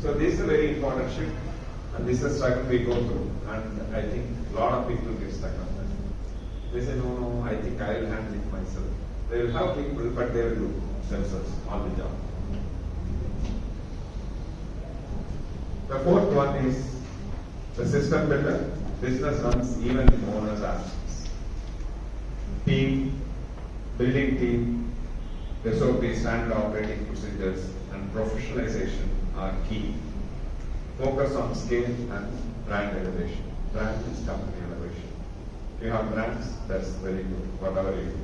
So this is a very important shift, and this is a struggle we go through, and I think a lot of people get stuck on that. They say, no, I think I will handle it myself. They will have people, but they will do themselves on the job. The fourth one is the system builder. Business runs even in owner's absence. Team, building team, SOP, standard operating procedures, and professionalization are key. Focus on scale and brand elevation. Brand is company elevation. If you have brands, that's very good, whatever you do.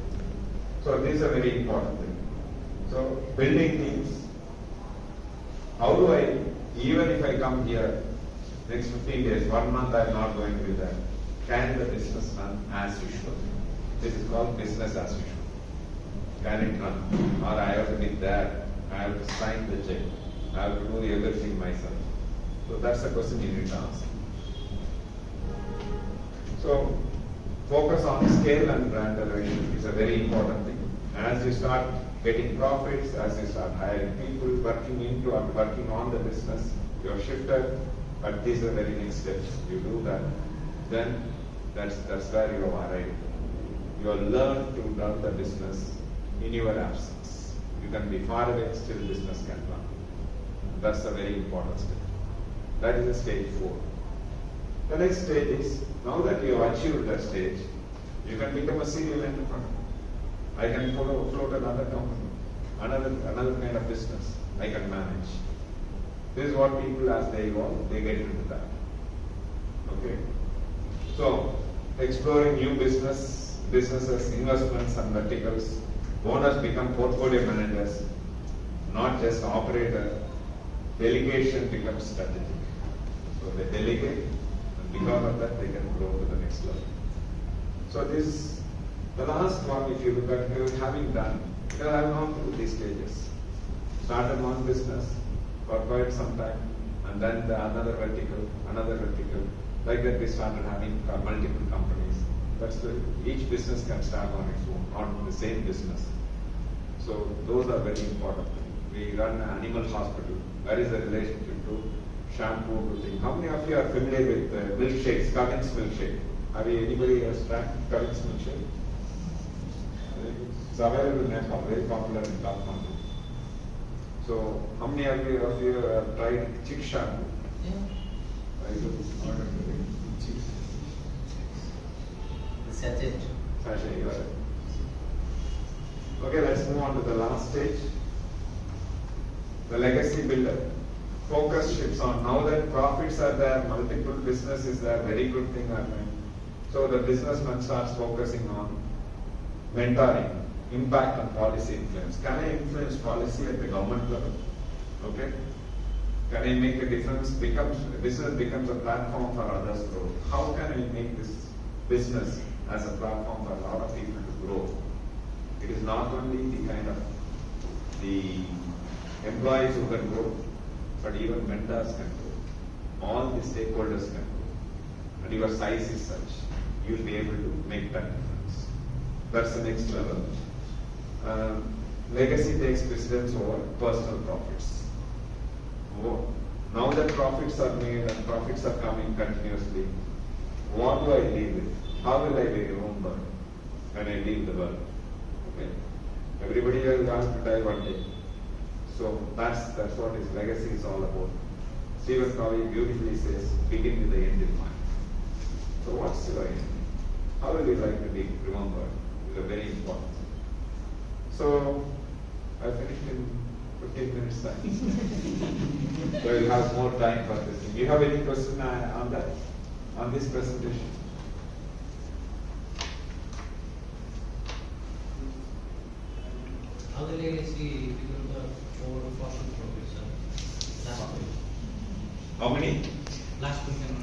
So these are very important things. So building teams. How do I, even if I come here next 15 days, 1 month I am not going to be there, can the business run as usual? This is called business as usual. Can it run? Or I have to be there, I have to sign the check, I have to do everything myself. So that's the question you need to ask. So focus on scale and brand elevation is a very important thing. As you start getting profits, as you start hiring people, working into or working on the business, you have shifted, but these are the very next steps. You do that, then that's where you have arrived. You have learned to run the business in your absence. You can be far away, still business can run. That's a very important step. That is the stage 4. The next stage is, now that you have achieved that stage, you can become a serial entrepreneur. I can float another company, another kind of business I can manage. This is what people, as they evolve, they get into that. Okay? So, exploring new businesses, investments and verticals. Owners become portfolio managers, not just operator. Delegation becomes strategic. So they delegate, and because of that they can grow to the next level. So this, the last one, if you look at having done, because I have gone through these stages. Started one business for quite some time, and then another vertical. Like that we started having multiple companies. That's the, each business can start on its own, not the same business. So those are very important things. We run an animal hospital. Where is the relationship to shampoo to things? How many of you are familiar with milkshakes, Cavin's milkshake? Have you, anybody has tried Cavin's milkshake? It's available in Nepal, very popular in Kathmandu. So how many of you have tried chick shampoo? Yeah. Very good. The sachet. Sachet, you are right. Okay, let's move on to the last stage. The legacy builder. Focus shifts on, now that profits are there, multiple businesses there, very good thing happening. So the businessman starts focusing on mentoring, impact on policy influence. Can I influence policy at the government level? Okay? Can I make a difference? Business becomes a platform for others to grow. How can I make this business as a platform for a lot of people to grow? It is not only the kind of the employees who can grow, but even mentors can grow. All the stakeholders can grow. And your size is such, you will be able to make that difference. That's the next level. Legacy takes precedence over personal profits. Oh, now that profits are made and profits are coming continuously, what do I leave with? How will I be remembered when I leave the world? Okay. Everybody is going to die one day. So that's what his legacy is all about. Stephen Covey beautifully says, begin with the end in mind. So what's your end? How will you like to be remembered? It's a very important thing. So I finished in 15 minutes time. So you'll have more time for this. Do you have any question on that? On this presentation? How the legacy become the over fossil profits? Last week. How many? Last week and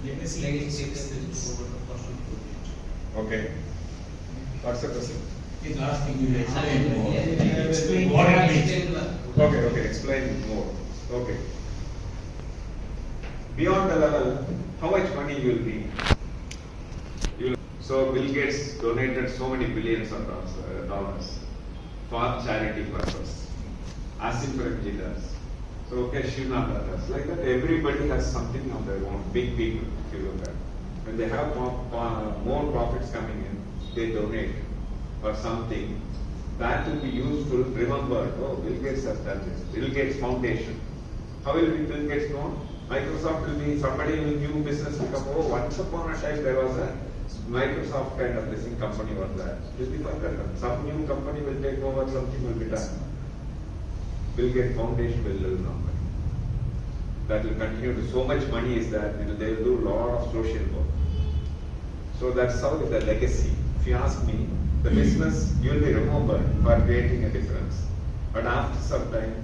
legacy takes over the fossil profits. Okay. What's the question? The last thing you explain more. Explain What more. it means. Okay, explain more. Okay. Beyond the level, how much money you will be? So Bill Gates donated so many billions of dollars for charity purpose. Asim Premji does. So, okay, Srinath others. Like that, everybody has something of their own. Big people, if you look at. When they have more profits coming in, they donate or something. That will be useful. Remember, oh, Bill Gates has done this. Bill Gates Foundation. How will Bill Gates know? Microsoft will be, somebody will new business will come. Oh, once upon a time there was a Microsoft kind of leasing company was there. It will be forgotten. Some new company will take over, something will be done. Bill Gates Foundation will live longer. That will continue to, so much money is that they will do a lot of social work. So that's how the legacy. If you ask me, the business, you will be remembered for creating a difference. But after some time,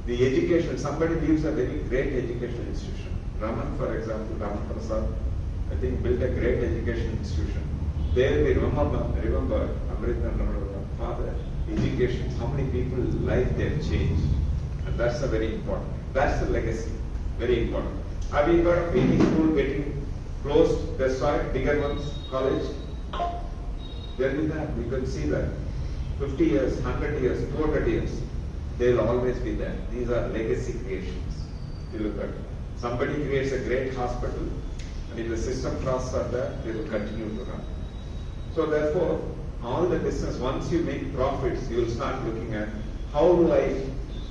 the education, somebody leaves a very great educational institution. Raman, for example, Raman Prasad, I think built a great education institution. They will be remember Amrita and father, education, how many people life they have changed. And that's a very important. That's the legacy. Very important. Have you got any school getting closed? That's why bigger ones, college. There will be that. We can see that. 50 years, 100 years, 200 years, they'll always be there. These are legacy creations. You look at it. Somebody creates a great hospital, and if the system costs are there, they will continue to run. So therefore, all the business, once you make profits, you will start looking at how do I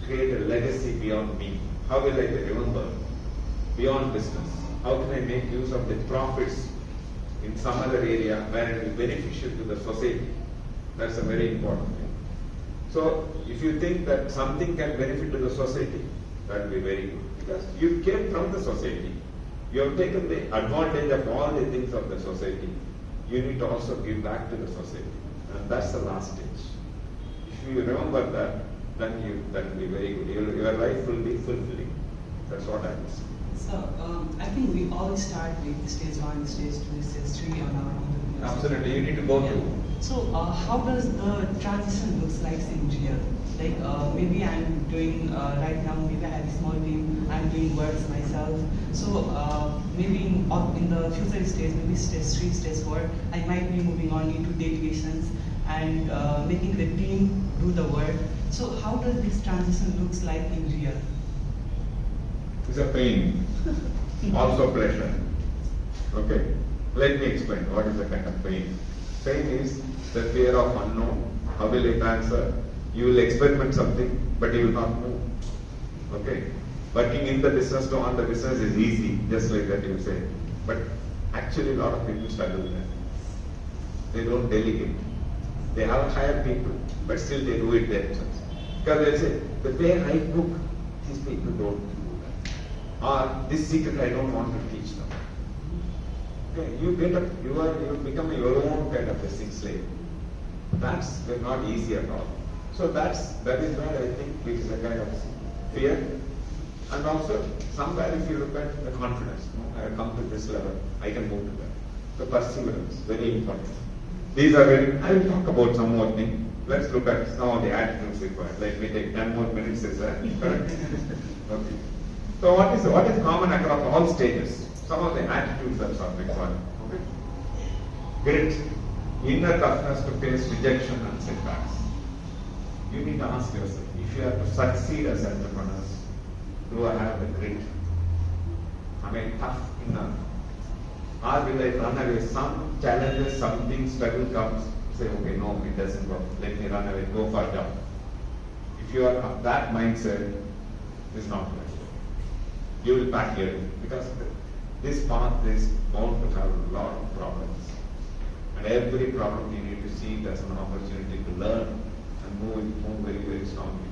create a legacy beyond me? How will I be remembered beyond business? How can I make use of the profits in some other area where it is beneficial to the society? That's a very important thing. So if you think that something can benefit to the society, that will be very good. Because you came from the society. You have taken the advantage of all the things of the society. You need to also give back to the society. And that's the last stage. If you remember that, then that will be very good. Your life will be fulfilling. That's what I would say. So, I think we always start with stage 1, stage 2, stage 3 on our entrepreneurship. Absolutely, you need to go through. So, how does the transition looks like in real? Like, maybe I'm doing, right now, maybe I have a small team, I'm doing works myself. So, maybe in the future stage, maybe stage 3, stage 4, I might be moving on into delegations and making the team do the work. So, how does this transition looks like in real? It's a pain, also pleasure. Okay, let me explain what is the kind of pain. Pain is the fear of unknown. How will it answer? You will experiment something, but you will not move. Okay, working in the business to on the business is easy, just like that you say. But actually, a lot of people struggle with that. They don't delegate. They have hired people, but still they do it themselves. Because they say, the way I cook, these people don't do that. Or this secret I don't want to teach them. Okay, you get up, you become your own kind of a slave. That's not easy at all. So that is where I think it is a kind of fear. And also, somewhere if you look at the confidence, I have come to this level, I can move to that. The perseverance, very important. These are very, I will talk about some more things. Let's look at some of the attitudes required. Let me take 10 more minutes, is that correct? Okay. So what is common across all stages? Some of the attitudes that are required. Okay. Grit, inner toughness to face rejection and setbacks. You need to ask yourself, if you have to succeed as entrepreneurs, do I have the grit? Am I tough enough? Or will I run away? Some challenges, something, struggle comes, say, okay, no, it doesn't work. Let me run away, go for jump. If you are of that mindset, it's not right. You will back here because this path is bound to have a lot of problems. And every problem you need to see it as an opportunity to learn and move very, very strongly.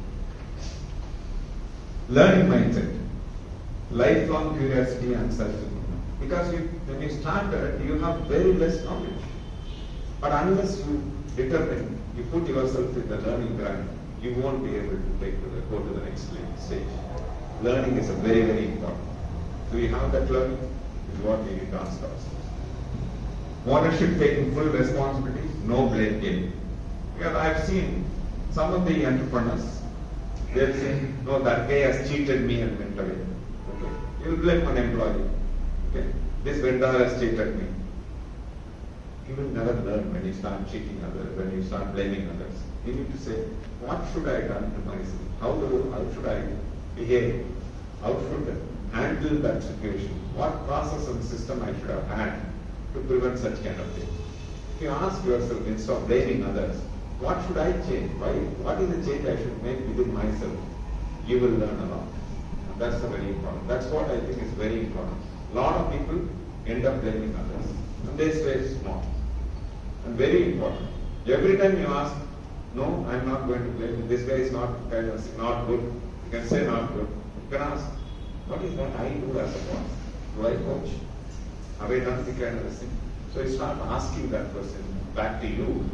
Learning mindset, lifelong curiosity and self-improvement. Because when you start that, you have very less knowledge. But unless you determine, you put yourself in the learning ground, you won't be able to go to the next stage. Learning is a very, very important. Do we have that learning? Is what we need to ask ourselves. Ownership, taking full responsibility, no blame game. Because I've seen some of the entrepreneurs, they'll say, no, that guy has cheated me and went away. Okay. You will blame an employee. Okay. This vendor has cheated me. You will never learn when you start cheating others, when you start blaming others. You need to say, what should I have done to myself? How should I behave How should I handle that situation? What process and system I should have had to prevent such kind of thing? If you ask yourself instead of blaming others, what should I change? What is the change I should make within myself? You will learn a lot. And that's very important. That's what I think is very important. A lot of people end up blaming others and they stay small. And very important. Every time you ask, no, I'm not going to blame. This guy is not not good. You can say not good. You can ask, what is that I do as a boss? Do I coach? Have I done the kind of thing? So you start asking that person back to you,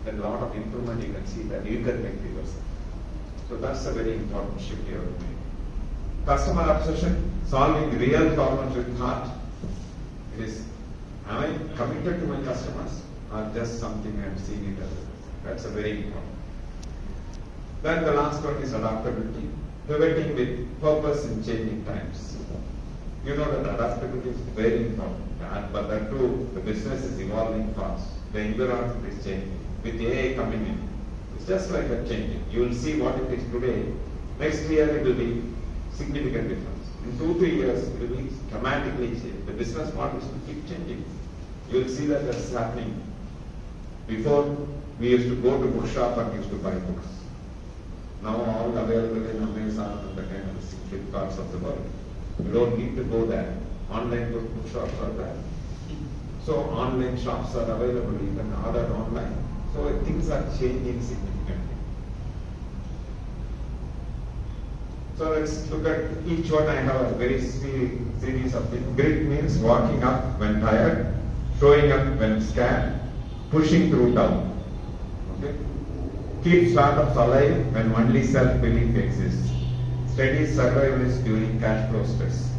then a lot of improvement you can see that you can make the person. So that's a very important shift here with me. Customer obsession, solving real problems with heart. It is, am I committed to my customers or just something I am seeing it as? That's a very important. Then the last one is adaptability, pivoting with purpose in changing times. You know that adaptability is very important, but that too, the business is evolving fast. The environment is changing. With AI coming in, it's just like a changing. You will see what it is today. Next year it will be significant difference. In 2-3 years it will be dramatically changed. The business models will keep changing. You will see that that's happening. Before we used to go to bookshop and used to buy books. Now all available in Amazon and the kind of Flipkarts of the world. You don't need to go there. Online bookshops are there. So online shops are available. You can order online. So things are changing significantly. So let's look at each one. I have a very series of things. Grit means walking up when tired, showing up when scared, pushing through tough. Okay? Keep startups alive when only self-belief exists. Steady survivalist during cash flow stress.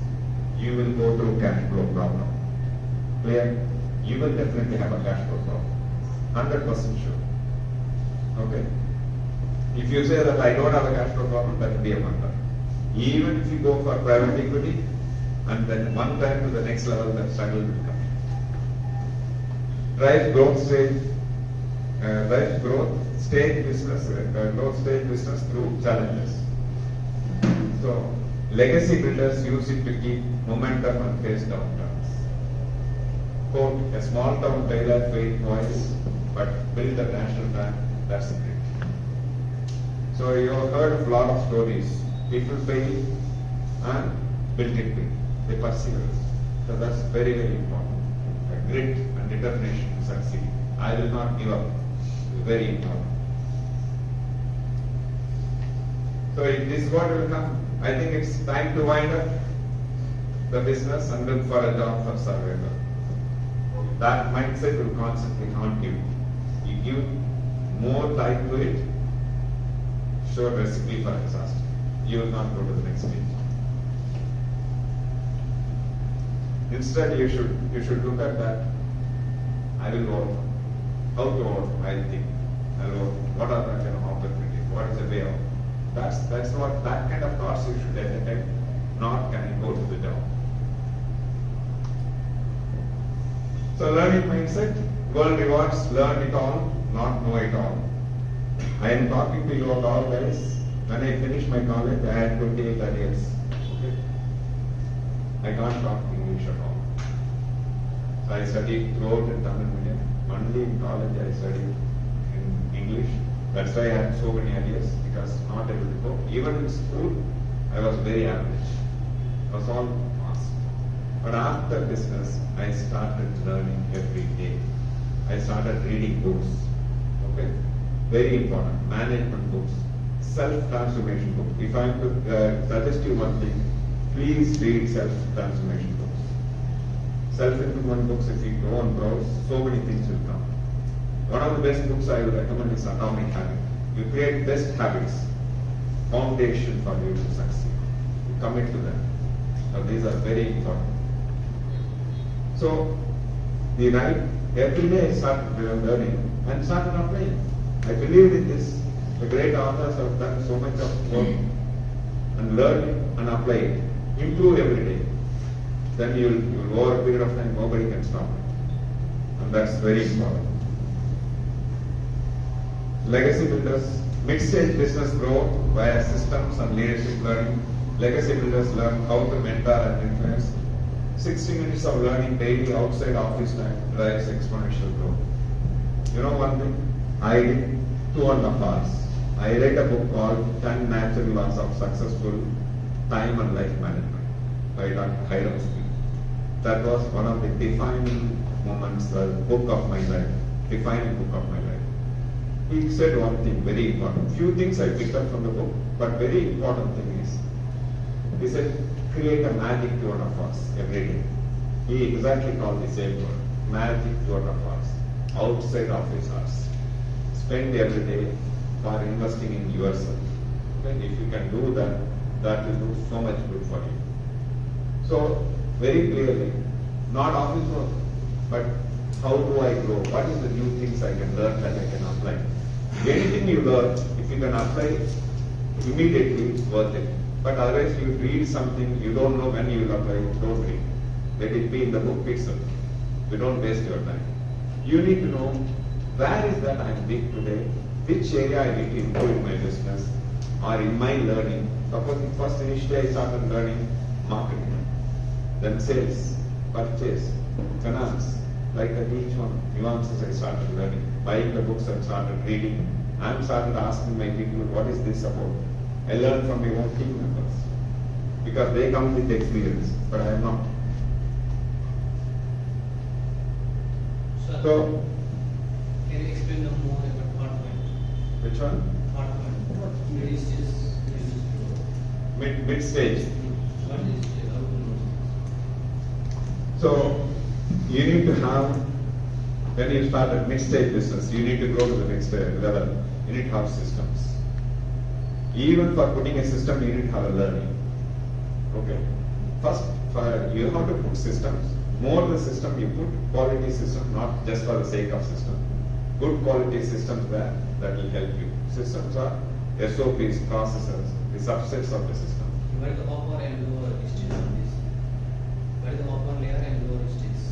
You will go through cash flow problem. Clear? You will definitely have a cash flow problem. 100% sure. Okay? If you say that I don't have a cash flow problem, that will be a wonder. Even if you go for private equity, and then one time to the next level, that struggle will come. Drive growth stage business through challenges. So, legacy builders use it to keep momentum and face downturns. Quote, a small town tailor failed twice, but built a national brand, that's it. So you have heard of a lot of stories. People fail and built it big. They persevere. So that's very, very important. Grit and determination to succeed. I will not give up. Very important. So this is what will come. I think it's time to wind up the business and look for a job for survival. That mindset will constantly haunt you. You give more time to it, sure recipe for exhaustion. You will not go to the next stage. Instead, you should look at that. I will work. How to work? I think. I will work. What are the kind of opportunities? What is the way out? That's what that kind of thoughts you should entertain. Not can you go to the job. So learning mindset, world rewards, learn it all, not know it all. I am talking to you all guys. When I finished my college, I had 28 years. Okay. I can't talk English at all. So I studied throughout in Tamil medium. Only in college I studied in English. That's why I had so many ideas, because not able to go. Even in school, I was very average. I was all passed. But after business, I started learning every day. I started reading books. Okay? Very important. Management books. Self-transformation books. If I am to suggest you one thing, please read self-transformation books. Self-improvement books, if you go and browse, so many things will come. One of the best books I would recommend is Atomic Habit. You create best habits, foundation for you to succeed. You commit to them. Now these are very important. So, every day I started learning and started applying. I believed in this. The great authors have done so much of work and learn it and apply it. Improve every day. Then you'll over a period of time, nobody can stop it. And that's very important. Legacy builders, mid-stage business growth via systems and leadership learning. Legacy builders learn how to mentor and influence. 60 minutes of learning daily outside office time drives exponential growth. You know one thing? I did 2.5 hours. I read a book called 10 Natural Laws of Successful Time and Life Management by Dr. Hiram Smith. That was one of the defining moments, the book of my life, defining book of my life. He said one thing very important. Few things I picked up from the book, but very important thing is, he said, create a magic 2.5 hours every day. He exactly called the same word, magic 2.5 hours, outside office hours. Spend every day for investing in yourself. And if you can do that, that will do so much good for you. So, very clearly, not office work, but how do I grow? What is the new things I can learn that I can apply? Anything you learn, if you can apply immediately, it's worth it. But otherwise, you read something, you don't know when you will apply, don't read. Let it be in the book itself. You don't waste your time. You need to know, where is that I'm weak today? Which area I need to improve in my business or in my learning? Suppose first initially I started learning marketing, then sales, purchase, finance, like that each one, nuances I started learning. Buying the books I started reading. I'm started asking my people, what is this about? I learn from my own team members because they come with experience, but I am not. So, can you explain more about thought point? which one? Thought point. Mid stage. Mid stage. What is it? How to know? So, you need to have, when you start a mid-stage business, you need to go to the next level. You need to have systems. Even for putting a system, you need to have a learning. Okay. First, you have to put systems. More the system you put, quality system, not just for the sake of system. Good quality systems there, that will help you. Systems are SOPs, processes, the subsets of the system. What is the upper and lower stage of this? What is the upper layer and lower stage?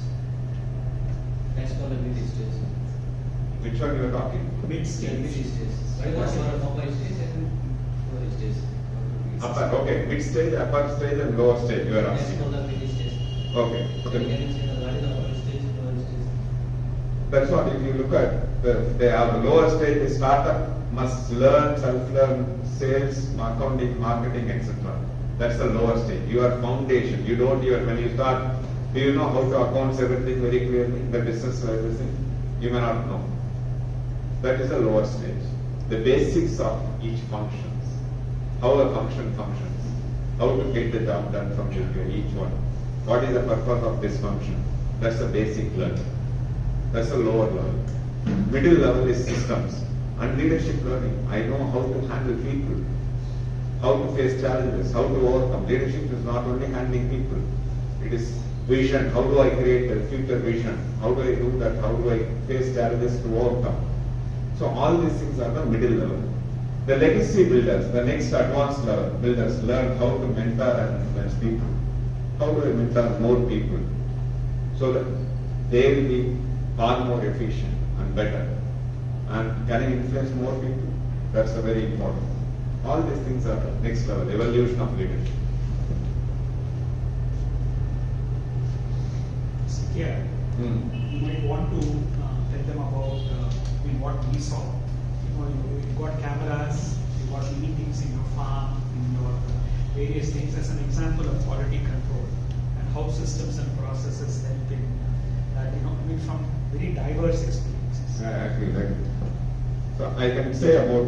That's called a mid stage. Which one you are talking? Mid stage. What is the upper stage and lower stage? Upper, okay. Mid-stage, upper stage and lower stage, you are That's asking. called the mid stage. Okay. So can you say that what is the upper stage, lower stage? That's what, if you look at, they have the lower stage, the startup must learn, self-learn, sales, accounting, marketing, etc. That's the lower stage. Your foundation. You don't even, when you start, do you know how to account everything very clearly? The business, everything? You may not know. That is the lower stage. The basics of each functions. How a function functions. How to get the job done from each one. What is the purpose of this function? That's the basic learning. That's the lower level. Middle level is systems and leadership learning. I know how to handle people, how to face challenges, how to overcome. Leadership is not only handling people. It is vision. How do I create a future vision? How do I do that? How do I face challenges to overcome? So all these things are the middle level. The legacy builders, the next advanced level builders, learn how to mentor and influence people. How do I mentor more people so that they will be far more efficient and better? And can I influence more people? That's a very important. All these things are the next level, evolution of leadership. CKR, you might want to tell them about what we saw. You've got cameras, you've got many things in your farm, in your various things as an example of quality control and how systems and processes help in that, from very diverse experiences. I agree. So I can say about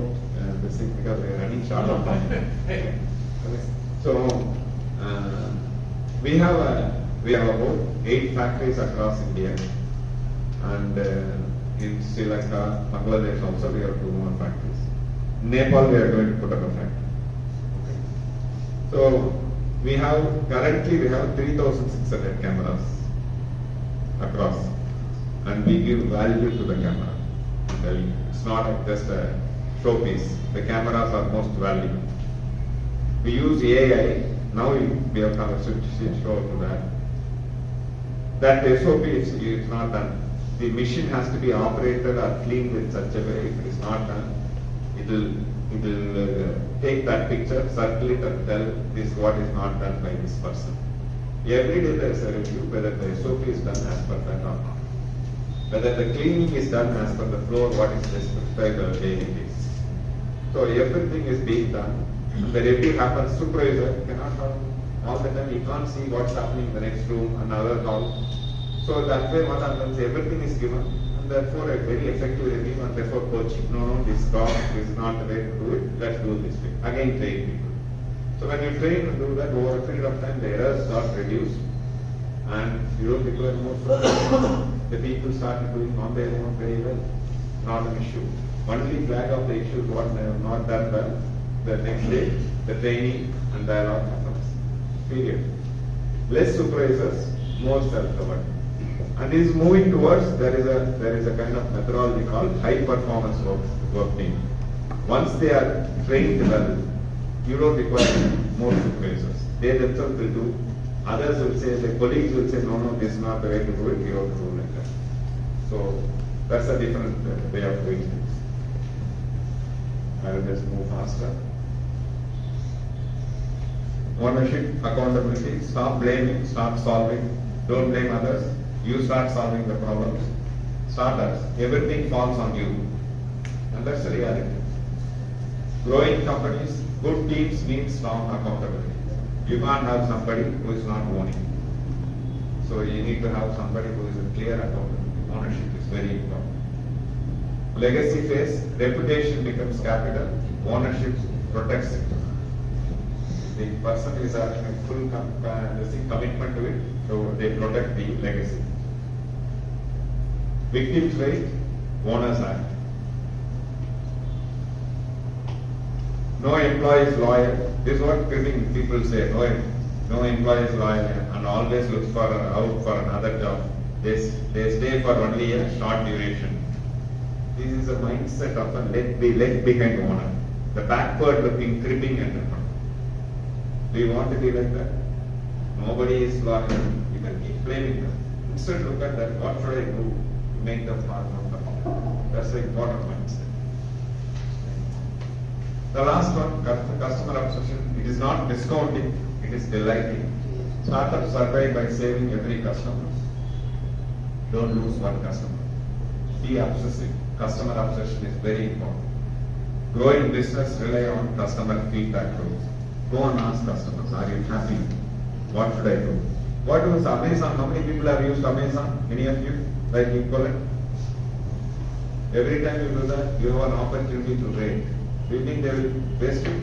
this thing because we are running short of time. So we have about 8 factories across India, and in Sri Lanka, Bangladesh also we have 2 more factories. Nepal we are going to put up a factory. Okay. So currently we have 3,600 cameras across, and we give value to the camera. It's not just a showpiece. The cameras are most valuable. We use AI. Now we have come to switch over to that. That SOP is not done. The machine has to be operated or cleaned in such a way. If it is not done, it will take take that picture, circle it and tell this is what is not done by this person. Every day there is a review whether the SOP is done as per that or not. Whether the cleaning is done as per the floor, what is prescribed on a daily basis. So everything is being done. And the review happens, supervisor cannot have all the time, he can't see what's happening in the next room, another hall. So that way what happens, everything is given, and therefore a very effective review, and therefore coaching. No, this is wrong, this is not the way to do it, let's do it this way. Again train people. So when you train and do that, over a period of time the errors start reduced, and you don't require more supervision. The people start doing on their own very well, not an issue. Only flag of the issues what they have not done well, the next day the training and dialogue happens. Period. Less supervisors, more self-governed. And this is moving towards, there is a kind of methodology called high performance work team. Once they are trained well, you don't require more supervisors. They themselves will do. Others will say, the colleagues will say, no, this is not the way to do it, you have to do it like that. So that's a different way of doing things. I will just move faster. Ownership, accountability, stop blaming, start solving. Don't blame others. You start solving the problems. Startups, everything falls on you. And that's the reality. Growing companies, good teams means strong accountability. You can't have somebody who is not owning. So you need to have somebody who is a clear accountability. Ownership is very important. Legacy phase, reputation becomes capital, ownership protects it. The person is having a full commitment to it, so they protect the legacy. Victims right, owners act. No employee is loyal. This is what people say. No employee is loyal and always looks out for another job. They stay for only a short duration. This is a mindset of a left behind owner. The backward looking, cribbing entrepreneur. Do you want to be like that? Nobody is loyal. You can keep blaming them. Instead look at that, what should I do to make them part of the problem? That's the important mindset. The last one, customer obsession. It is not discounting, it is delighting. Startups survive by saving every customer. Don't lose one customer. Be obsessive. Customer obsession is very important. Growing business rely on customer feedback loops. Go and ask customers, are you happy? What should I do? What was Amazon? How many people have used Amazon? Any of you? Like equivalent? Every time you do that, you have an opportunity to rate. Do you think they will waste it?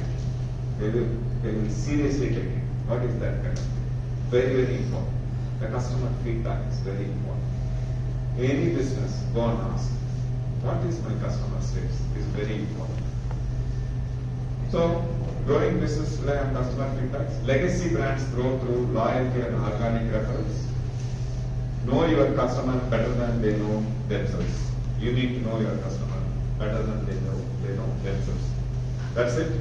They will seriously take it. What is that kind of thing? Very, very important. The customer feedback is very important. Any business, go and ask, what is my customer status? Is very important. So, growing business rely on customer feedbacks. Legacy brands grow through loyalty and organic referrals. Know your customer better than they know themselves. You need to know your customer better than they know themselves. That's it.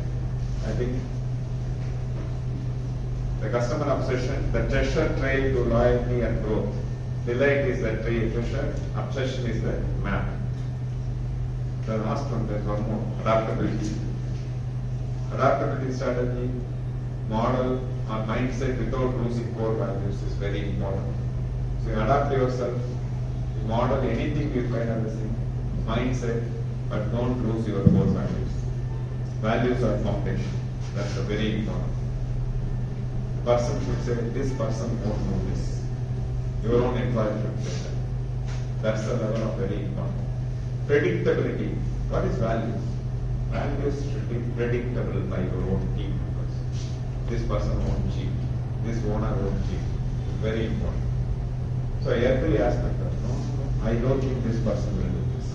I think the customer obsession, the treasure trail to loyalty and growth. Delight is the treasure, obsession is the map. The last one, there's one more, adaptability. Adaptability strategy, model, or mindset without losing core values is very important. So you adapt yourself, you model anything you find on the same mindset, but don't lose your core values. Values are foundation. That's a very important. The person should say, this person won't know this. Your own employee should say that. That's the level of very important. Predictability. What is values? Values should be predictable by your own team members. This person won't cheat. This owner won't cheat. It's very important. So every aspect of I don't think this person will do this.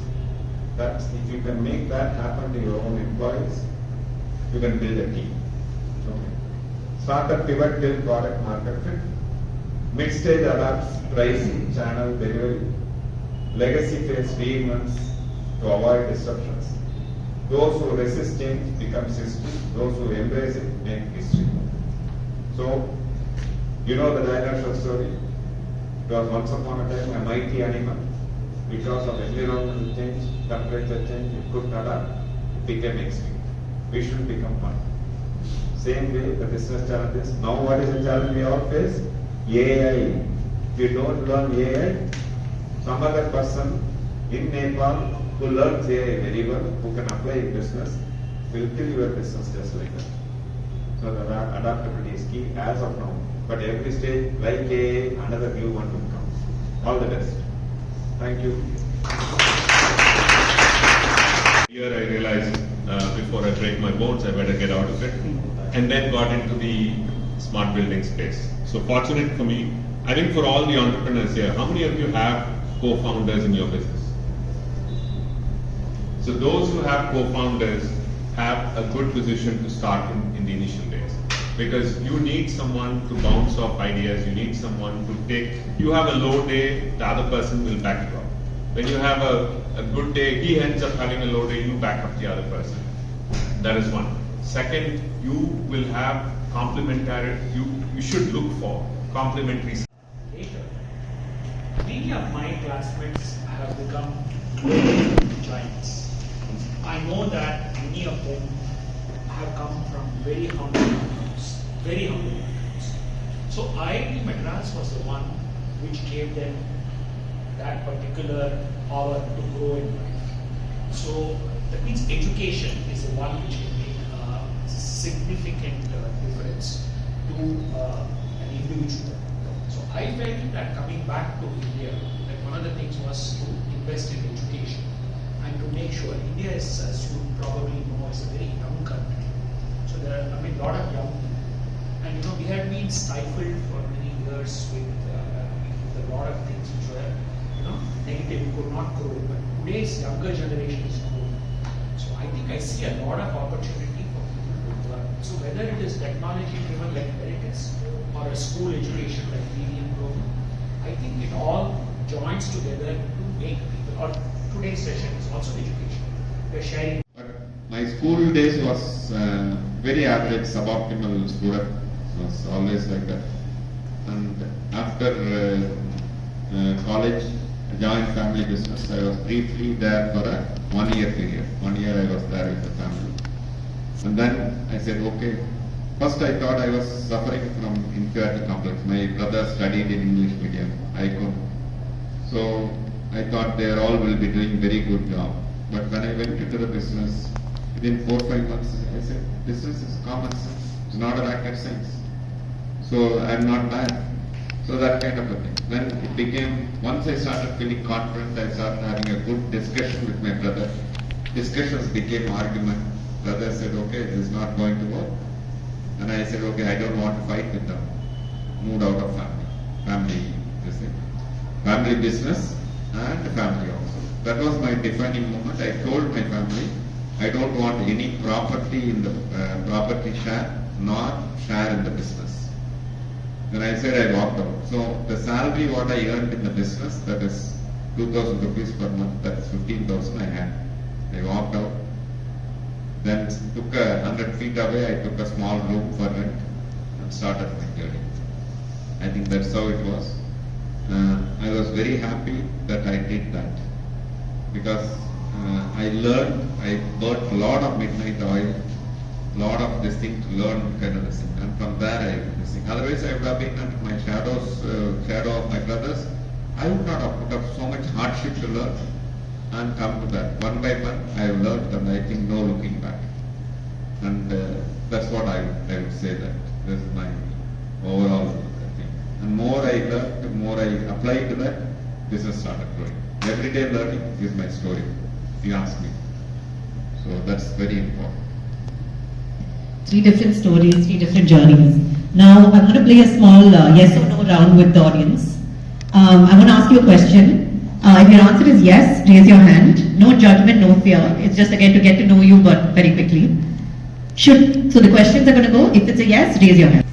That's if you can make that happen to your own employees, you can build a team. Okay. Startup pivot till product market fit. Mid-stage adapts pricing, channel, delivery. Legacy phase reinvents to avoid disruptions. Those who resist change becomes history. Those who embrace it make history. So, you know the dinosaur story. It was once upon a time a mighty animal. Because of environmental change, temperature change, it couldn't adapt. It became extinct. We should become one. Same way the business challenges. Now what is the challenge we all face? AI. If you don't learn AI, some other person in Nepal who learns AI very well, who can apply in business, will kill your business just like that. So the adaptability is key as of now. But every stage, like AI, another new one will come. All the best. Thank you. Here I realized before I break my bones, I better get out of it, and then got into the smart building space. So fortunate for me, I think for all the entrepreneurs here, how many of you have co-founders in your business? So those who have co-founders have a good position to start in the initial days, because you need someone to bounce off ideas, you need someone to take, you have a low day, the other person will back you up. When you have a good day, he ends up having a low day, you back up the other person. That is one. Second, you will have complementary, you should look for complementary. Later, many of my classmates have become giants. I know that many of them have come from very humble backgrounds, very humble backgrounds. So IIT Madras was the one which gave them that particular power to grow in life. So that means education is the one which can make a significant difference to an individual. So I felt that coming back to India, that one of the things was to invest in education and to make sure India is, as you probably know, is a very young country. So there are a lot of young people, and we had been stifled for many years with a lot of things which were negative, we could not grow. But today's younger generation is growing. So I think I see a lot of opportunity for people to learn. So whether it is technology driven like Meritus or a school education like medium program, I think it all joins together to make people, or today's session is also education. We are sharing. My school days was very average, suboptimal student. Was always like that. And after college, joint family business. I was briefly there for a 1 year period. 1 year I was there with the family. And then I said, okay. First I thought I was suffering from inferiority complex. My brother studied in English medium. I couldn't. So I thought they all will be doing very good job. But when I went into the business, within 4 or 5 months, I said, business is common sense. It's not a rocket science. So I'm not bad. So that kind of a thing. Then it became, once I started feeling confident, I started having a good discussion with my brother. Discussions became argument. Brother said, okay, this is not going to work. And I said, okay, I don't want to fight with them. Moved out of family business and family also. That was my defining moment. I told my family, I don't want any property in the property share, nor share in the business. Then I said I walked out. So the salary what I earned in the business, that is 2,000 rupees per month, that's 15,000 I had. I walked out. Then took 100 feet away, I took a small room for rent and started my journey. I think that's how it was. I was very happy that I did that, because I learned, I burnt a lot of midnight oil, lot of this thing to learn kind of this thing, and from there I this thing. Otherwise I would have been under my shadow of my brothers. I would not have put up so much hardship to learn and come to that. One by one I have learned, and I think no looking back. And that's what I would say, that this is my overall thing. And more I learned, the more I applied to that, business started growing. Everyday learning is my story, if you ask me. So that's very important. 3 different stories, 3 different journeys. Now I'm going to play a small yes or no round with the audience. I'm going to ask you a question. If your answer is yes, raise your hand. No judgment, no fear. It's just again to get to know you, but very quickly. So the questions are going to go. If it's a yes, raise your hand.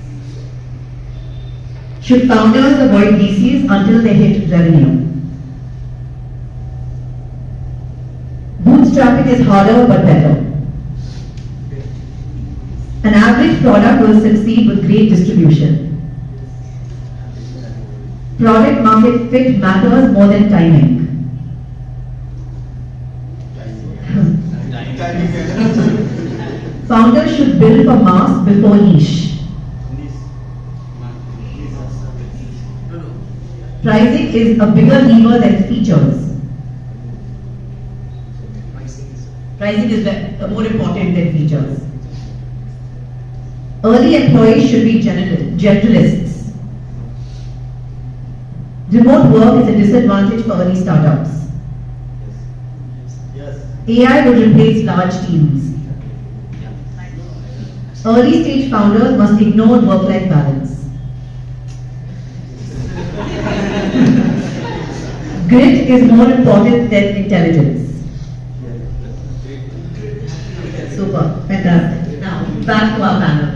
Should founders avoid VCs until they hit revenue? Bootstrapping is harder but better. An average product will succeed with great distribution. Product market fit matters more than timing. Founders should build for mass before niche. Pricing is a bigger lever than features. Pricing is more important than features. Early employees should be generalists. Remote work is a disadvantage for early startups. Yes. AI will replace large teams. Early stage founders must ignore work-life balance. Grit is more important than intelligence. Super, fantastic. Now, back to our panel.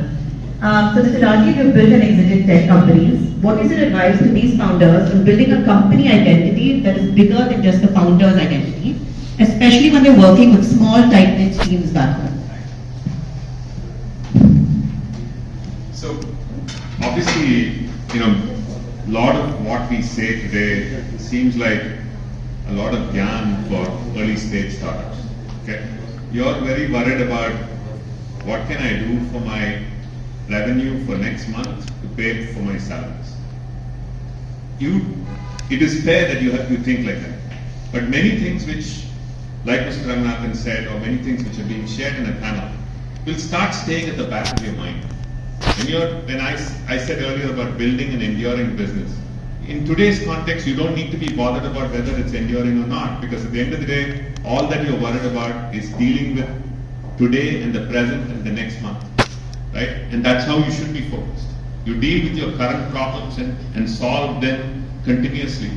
So, Mr. Rajiv, you've built and exited tech companies. What is your advice to these founders in building a company identity that is bigger than just the founder's identity, especially when they're working with small, tight-knit teams back home? So, obviously, a lot of what we say today seems like a lot of gyan for early stage startups. Okay, you're very worried about what can I do for my revenue for next month to pay for my salaries. It is fair that you think like that, but many things which, like Mr. Ranganathan said, or many things which are being shared in a panel, will start staying at the back of your mind. When I said earlier about building an enduring business, in today's context, you don't need to be bothered about whether it's enduring or not, because at the end of the day, all that you're worried about is dealing with today and the present and the next month, right? And that's how you should be focused. You deal with your current problems and solve them continuously,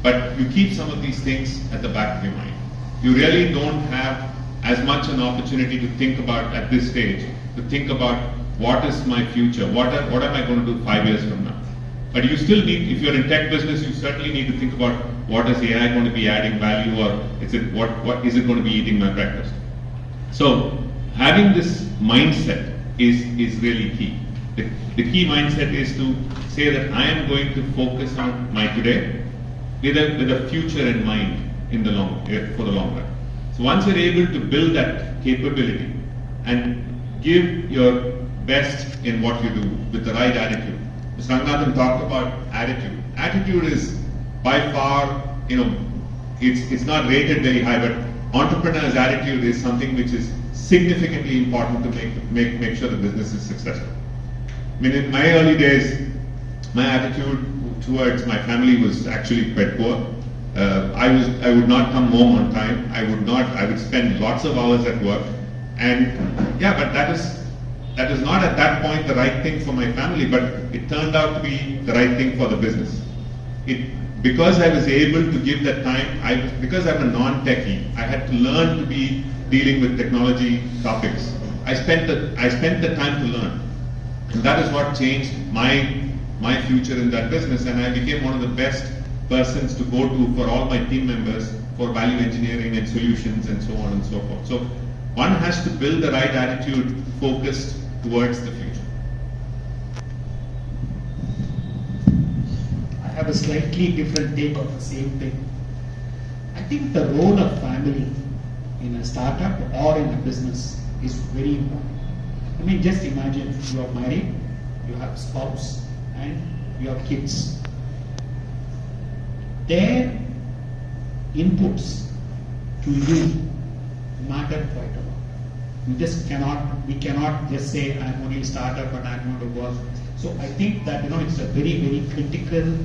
but you keep some of these things at the back of your mind. You really don't have as much an opportunity to think about at this stage, to think about what is my future, what am I going to do 5 years from now. But you still need, if you're in tech business, you certainly need to think about what is AI going to be adding value, or what is it going to be eating my breakfast. So having this mindset is really key. The key mindset is to say that I am going to focus on my today with a future in mind for the long run. So once you're able to build that capability and give your best in what you do with the right attitude. Mr. Ranganathan talked about attitude. Attitude is by far, it's not rated very high, but entrepreneur's attitude is something which is significantly important to make sure the business is successful. I mean, in my early days, my attitude towards my family was actually quite poor. I would not come home on time. I would spend lots of hours at work, and yeah, but that is not at that point the right thing for my family, but it turned out to be the right thing for the business. Because I was able to give that time, because I'm a non-techie, I had to learn to be dealing with technology topics. I spent the time to learn, and that is what changed my future in that business, and I became one of the best persons to go to for all my team members for value engineering and solutions and so on and so forth. So one has to build the right attitude focused towards the future. I have a slightly different take on the same thing. I think the role of family in a startup or in a business is very important. I mean, just imagine you are married, you have a spouse, and you have kids. Their inputs to you matter quite a lot. We cannot just say I'm only a startup and I'm going to work. So I think that it's a very, very critical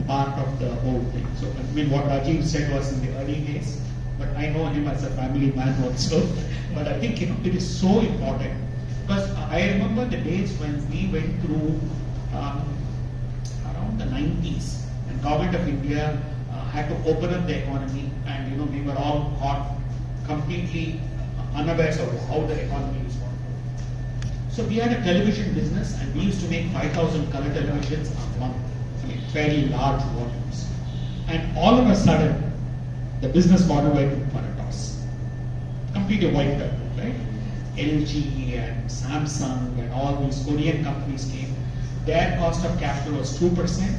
part of the whole thing. So I mean, what Rajiv said was in the early days, but I know him as a family man also. But I think it is so important, because I remember the days when we went through around the 90s, and government of India had to open up the economy, and we were all caught completely unaware of how the economy was going. So we had a television business, and we used to make 5,000 color televisions a month. I mean, fairly large volumes. And all of a sudden, the business model went for a toss. Completely wiped out, right? LG and Samsung and all these Korean companies came. Their cost of capital was 2%.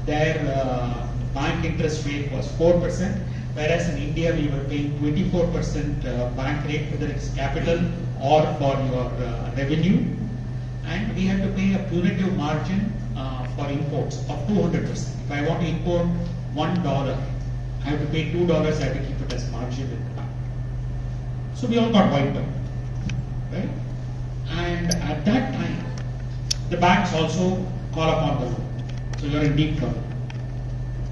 Their bank interest rate was 4%. Whereas in India, we were paying 24% bank rate, whether it's capital or for your revenue, and we had to pay a punitive margin for imports of 200%. If I want to import $1, I have to pay $2. I have to keep it as margin in the bank. So we all got wiped out, right? And at that time, the banks also call upon the loan. So you're in deep trouble.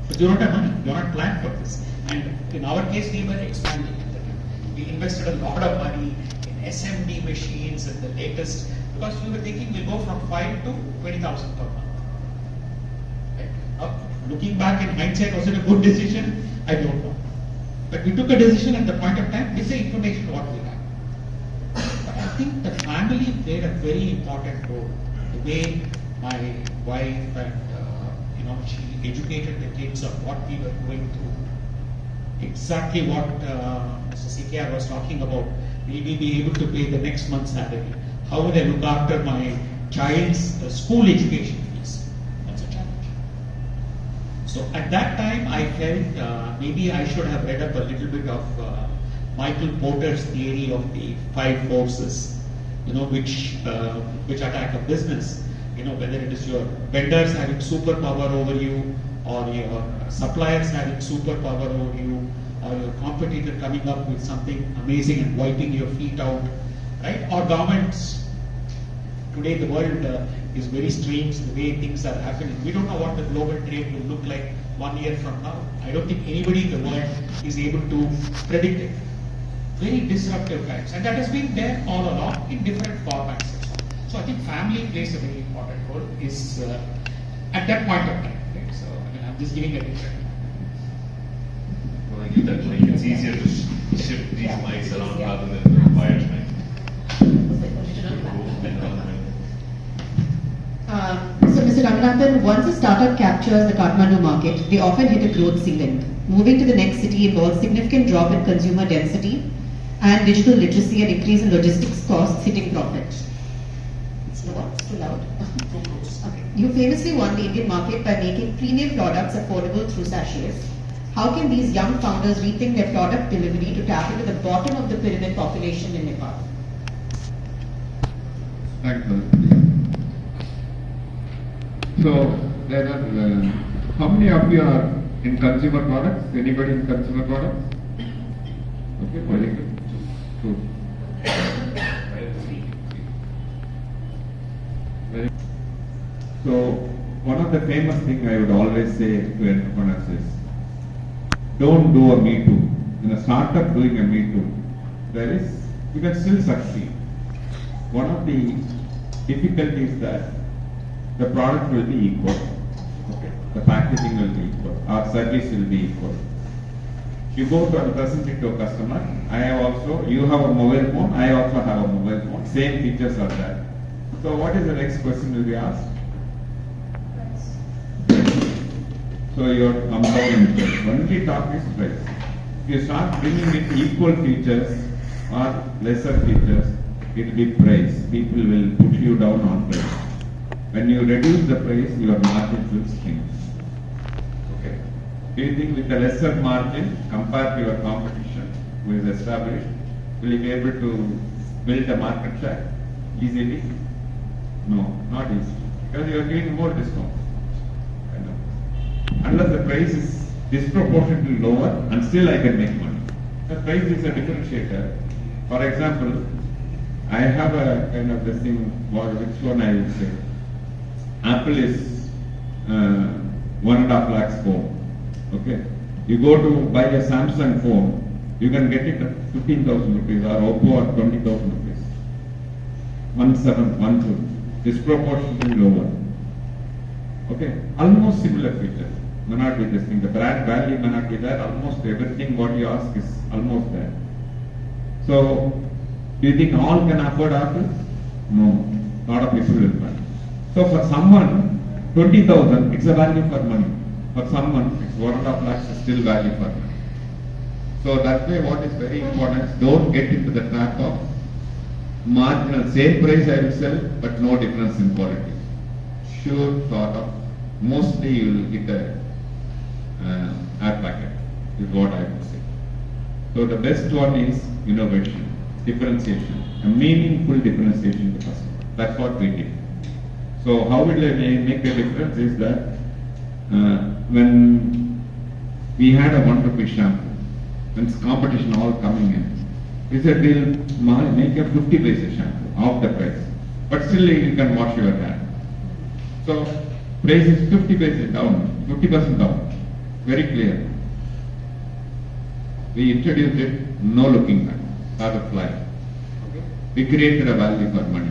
But you don't have money. You're not planned for this. And in our case, we were expanding at the time. We invested a lot of money in SMD machines and the latest, because we were thinking we'll go from 5 to 20,000 per month. Right? Looking back in hindsight, was it a good decision? I don't know. But we took a decision at the point of time with the information what we had. But I think the family played a very important role. The way my wife and she educated the kids on what we were going through. Exactly what Mr. CKR was talking about. Will we be able to pay the next month's salary? How will I look after my child's school education fees? That's a challenge. So at that time, I felt maybe I should have read up a little bit of Michael Porter's theory of the 5 forces, which attack a business. Whether it is your vendors having superpower over you, or your suppliers having superpower over you, or your competitor coming up with something amazing and wiping your feet out, right? Or governments. Today the world is very strange, the way things are happening. We don't know what the global trade will look like 1 year from now. I don't think anybody in the world is able to predict it. Very disruptive times, and that has been there all along in different formats. So I think family plays a very important role is at that point of time. Right? So I'm just giving a different. Well, I give that mic. It's easier to shift these mics around rather than require time. So Mr. Ranganathan, once a startup captures the Kathmandu market, they often hit a growth ceiling. Moving to the next city involves significant drop in consumer density and digital literacy and increase in logistics costs hitting profit. It's too loud. Okay. You famously won the Indian market by making premium products affordable through sachets. How can these young founders rethink their product delivery to tap into the bottom of the pyramid population in Nepal? Thanks, So, there are, how many of you are in consumer products? Anybody in consumer products? Okay, very good. Good. So, one of the famous things I would always say to entrepreneurs is, don't do a me too. In a startup doing a me too, you can still succeed. One of the difficulties that the product will be equal, okay? The packaging will be equal, our service will be equal. You go to and present it to a customer, you have a mobile phone, I also have a mobile phone, same features are there. So what is the next question will be asked? So your compounding price. Only talk is price. If you start bringing it equal features or lesser features, it will be price. People will put you down on price. When you reduce the price, your margins will shrink. Okay. Do you think with a lesser margin compared to your competition who is established, will you be able to build a market share easily? No, not easy. Because you are giving more discount. Unless the price is disproportionately lower and still I can make money. The price is a differentiator. For example, I have a kind of this thing, which one I will say. Apple is 1.5 lakhs phone. Okay. You go to buy a Samsung phone, you can get it at 15,000 rupees or Oppo at 20,000 rupees. 1.2, disproportionately lower. Okay, almost similar features. May not be this thing. The brand value may not be there. Almost everything what you ask is almost there. So, do you think all can afford Apple? No. A lot of people will buy. So for someone, 20,000, it's a value for money. For someone, it's 1.5 lakhs is still value for money. So that way, what is very important, don't get into the trap of marginal, same price I will sell, but no difference in quality. Sure, sort of. Mostly you will hit a air packet, is what I would say. So the best one is innovation. differentiation, a meaningful differentiation to customer. That's what we did. So how will I make a difference is that when we had a 1 rupee shampoo, when competition all coming in, we said we'll make a 50 paise shampoo off the price, but still you can wash your hair. So price is 50 paise down, 50% down, very clear. We introduced it, no looking back, started flying. Okay. We created a value for money.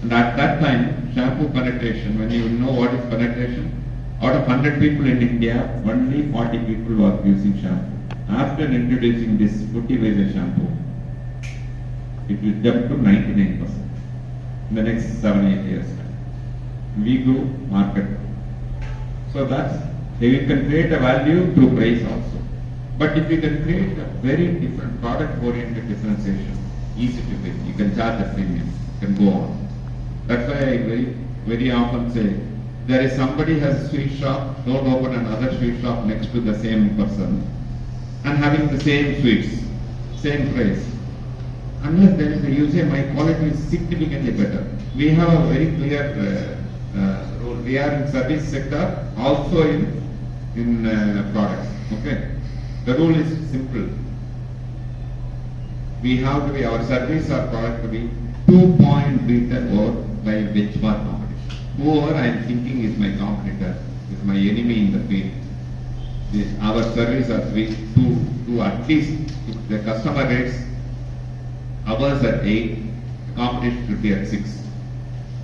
And at that time, shampoo penetration, when you know what is penetration, out of 100 people in India, only 40 people were using shampoo. After introducing this 50 paise shampoo, it will jump to 99% in the next 7-8 years. We grew, market grew. So that's, you can create a value through price also. But if you can create a very different product-oriented differentiation, easy to pay, you can charge a premium, you can go on. That's why I very often say, there is somebody has a sweet shop, don't open another sweet shop next to the same person and having the same sweets, same price. Unless there is a you say my quality is significantly better. We have a very clear role. We are in service sector, also in products. Okay. The rule is simple. We have to be, our service or product to be 2 point better or by benchmark competition. Whoever I am thinking is my competitor, is my enemy in the field. Our service or to at least, if the customer rates ours at 8, the competition should be at 6.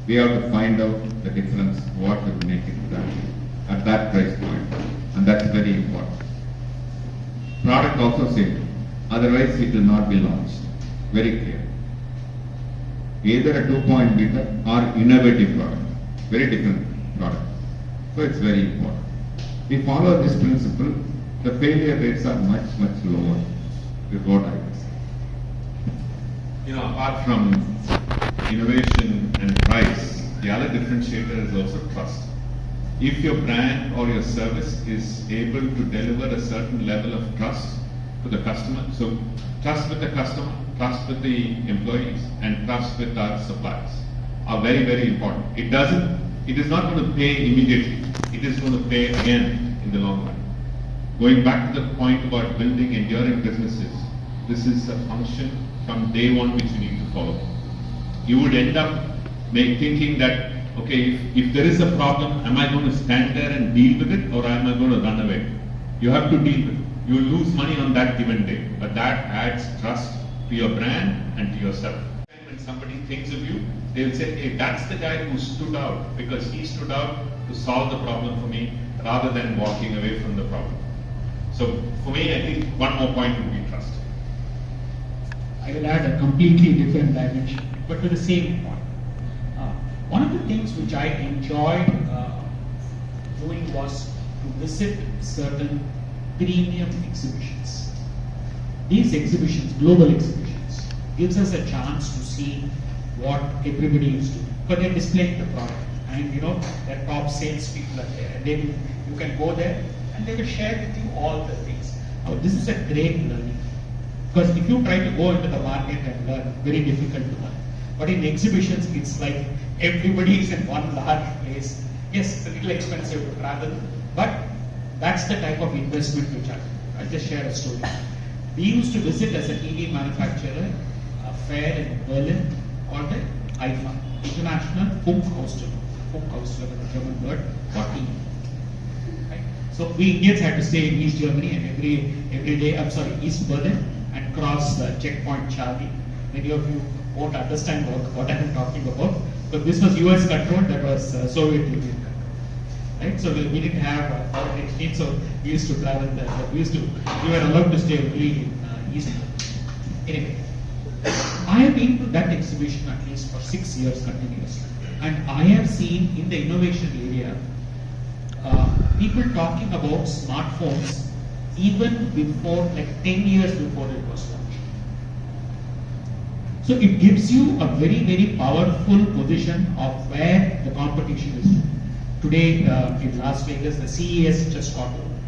We have to find out the difference, what will make it that at that price point, and that's very important. Product also same, otherwise it will not be launched. Very clear. Either a 2 point better or innovative product, very different product. So it's very important. We follow this principle, the failure rates are much lower, is what I would say. You know, apart from innovation and price, the other differentiator is also trust. If your brand or your service is able to deliver a certain level of trust to the customer, so trust with the customer, trust with the employees, and trust with our suppliers are very, very important. It is not going to pay immediately. It is going to pay again in the long run. Going back to the point about building enduring businesses, this is a function from day one which you need to follow. You would end up thinking that, okay, if there is a problem, am I going to stand there and deal with it or am I going to run away? You have to deal with it. You will lose money on that given day, but that adds trust to your brand and to yourself. When somebody thinks of you, they will say, hey, that's the guy who stood out because he stood out to solve the problem for me rather than walking away from the problem. So for me, I think one more point would be trust. I will add a completely different dimension, but to the same point. One of the things which I enjoyed doing was to visit certain premium exhibitions. These exhibitions, global exhibitions, gives us a chance to see what everybody is doing. Because they're displaying the product, and you know their top sales people are there, and then you can go there and they will share with you all the things. Now this is a great learning. Because if you try to go into the market and learn, very difficult to learn. But in exhibitions, it's like everybody is in one large place. Yes, it's a little expensive to travel, but that's the type of investment which I'll just share a story. We used to visit as a TV manufacturer a fair in Berlin called the IFA, International Funkausstellung. Funkausstellung is a German word for TV. Right? So we Indians had to stay in East Germany and every day, East Berlin, and cross checkpoint Charlie. Many of you won't understand what I'm talking about, but this was US controlled, that was Soviet Union controlled. Right? So we didn't have foreign exchange, so we used to travel there. We were allowed to stay only in East Berlin. Anyway, I have been to that exhibition at least for 6 years continuously, and I have seen in the innovation area people talking about smartphones even before, like 10 years before it was launched. So it gives you a very, very powerful position of where the competition is. Today in Las Vegas, the CES just got over,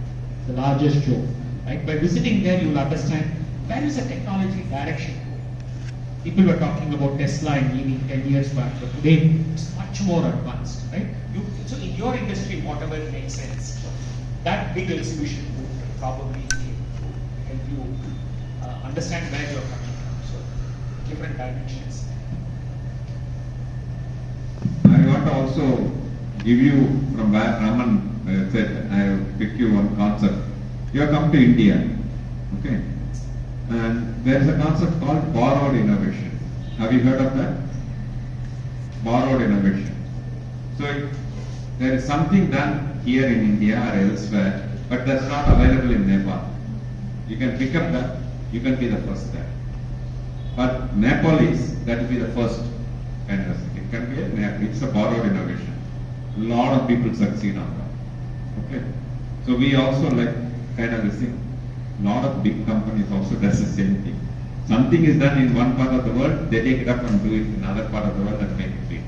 the largest show. Right? By visiting there, you will understand where is the technology direction going. people were talking about Tesla and EV 10 years back, but today it's much more advanced, right? So in your industry, whatever makes sense, that big exhibition would probably help you understand where you're coming from. So different dimensions. I want to also give you from where Raman said, I will pick you one concept. You have come to India, okay? And there is a concept called borrowed innovation. Have you heard of that? Borrowed innovation. So there is something done here in India or elsewhere, but that's not available in Nepal. You can pick up that, you can be the first there. But Nepalese, that will be the first kind of thing. It can be it's a borrowed innovation. A lot of people succeed on that. Okay. So we also like kind of this thing. A lot of big companies also does the same thing. Something is done in one part of the world, they take it up and do it in another part of the world and make it big.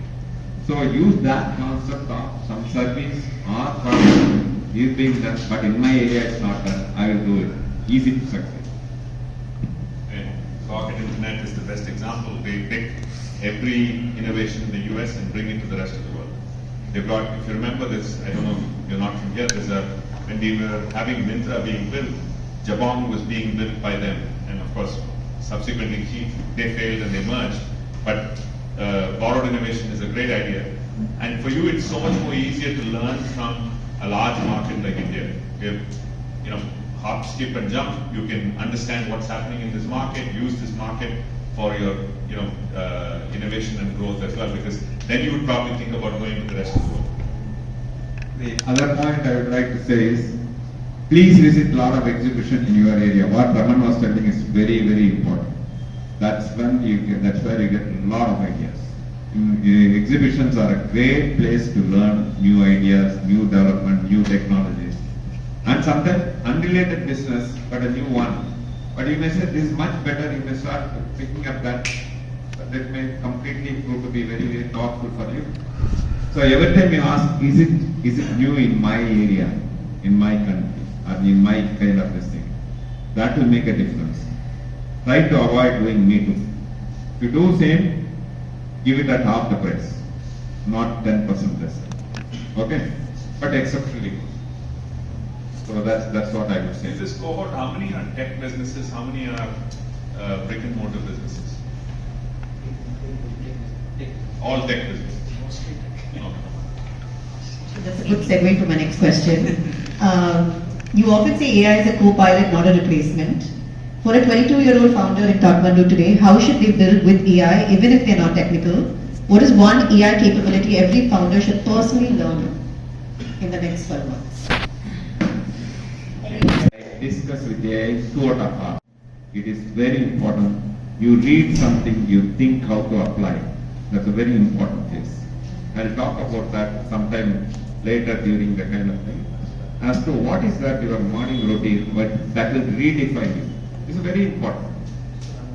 So use that concept of some service or product is being done, but in my area it's not done. I will do it. Easy to succeed. Rocket Internet is the best example. They pick every innovation in the US and bring it to the rest of the world. They brought, if you remember this, I don't know, you're not from here, when we were having Myntra being built, Jabong was being built by them. And of course, subsequently they failed and they merged. But borrowed innovation is a great idea. And for you, it's so much more easier to learn from a large market like India. You know, hop, skip, and jump. You can understand what's happening in this market, use this market for your, innovation and growth as well. Because then you would probably think about going to the rest of the world. The other point I would like to say is, please visit a lot of exhibitions in your area. What Raman was telling is very, very important. That's where you get a lot of ideas. Exhibitions are a great place to learn new ideas, new development, new technologies. And sometimes unrelated business, but a new one. But you may say this is much better, you may start picking up that, but that may completely prove to be very, very thoughtful for you. So every time you ask, is it new in my area, in my country, or in my kind of this thing? That will make a difference. Try to avoid doing me too. If you do same, give it at half the price, not 10% less. Okay? But exceptionally good. So that's what I would say. In this cohort, how many are tech businesses? How many are brick and mortar businesses? All tech businesses. Okay. That's a good segue to my next question. You often say AI is a co-pilot, not a replacement. For a 22-year-old founder in Kathmandu today, how should they build with AI, even if they're not technical? What is one AI capability every founder should personally learn in the next 12 months? I discuss with AI 2 out of half. It is very important. You read something, you think how to apply. That's a very important case. I'll talk about that sometime later during the kind of thing. As to what is that your morning routine, but that will redefine you. It's very important.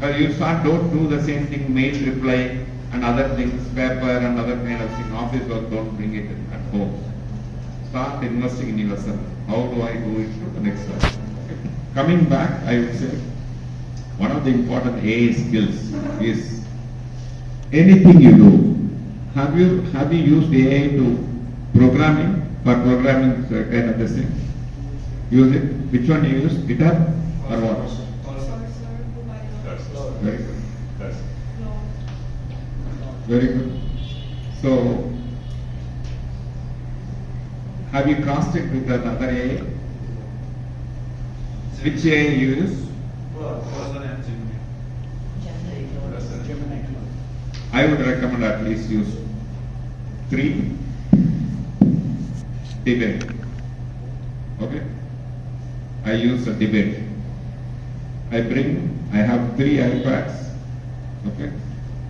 You don't do the same thing, mail reply and other things, paper and other kind of thing, office work, don't bring it at home. Start investing in yourself. How do I do it to the next level? Coming back, I would say, one of the important AI skills is anything you do. Have you used AI to programming, for programming kind of this thing? Use it. Which one you use? GitHub or what? Very good. Very good. So, have you crossed it with another AI? Which AI you use? I would recommend at least use 3. Debate. Okay? I use a debate. I have 3 iPads. Okay?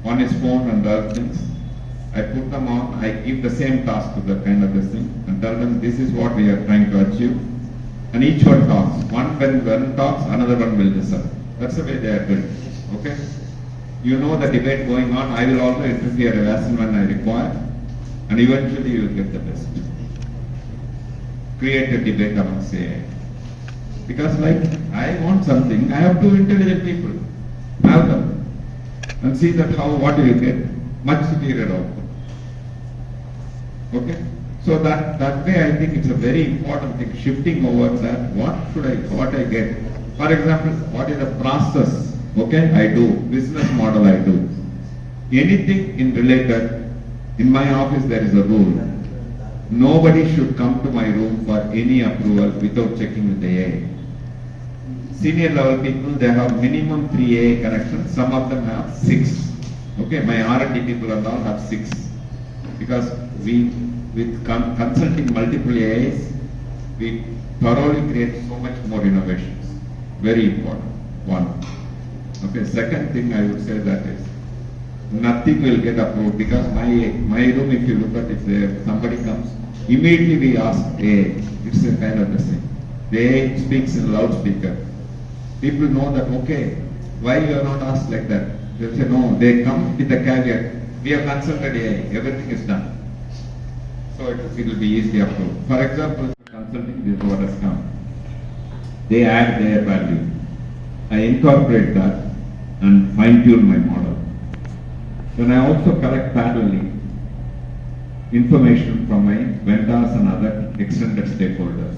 One is phone and other things. I put them on, I give the same task to the kind of this thing and tell them this is what we are trying to achieve. And each one talks. When one talks, another one will listen. That's the way they are built. Okay? You know the debate going on, I will also interfere as and when I require, and eventually you will get the best. Create a debate amongst AI. Because like, I want something, I have 2 intelligent people. Have them. and see that what do you get? Much superior output. Okay? So that way I think it's a very important thing, shifting over that, what I get. For example, what is the process, okay, I do, business model I do. Anything in related, in my office there is a rule. Nobody should come to my room for any approval without checking with the AA. Senior level people, they have minimum 3 AA connections, some of them have 6. Okay, my R&D people and all have 6. Because with consulting multiple AAs, we thoroughly create so much more innovations. Very important, one. Okay, second thing I would say that is, nothing will get approved because my room, if you look at it, if somebody comes, immediately we ask AA. It's a kind of the same. The AA speaks in loudspeaker. People know that, okay, why you are not asked like that? They say, no, they come with the caveat, we have consulted AA, everything is done. So it will be easily approved. For example, consulting, this is what has come. They add their value. I incorporate that and fine-tune my model. Then I also collect parallelly information from my vendors and other extended stakeholders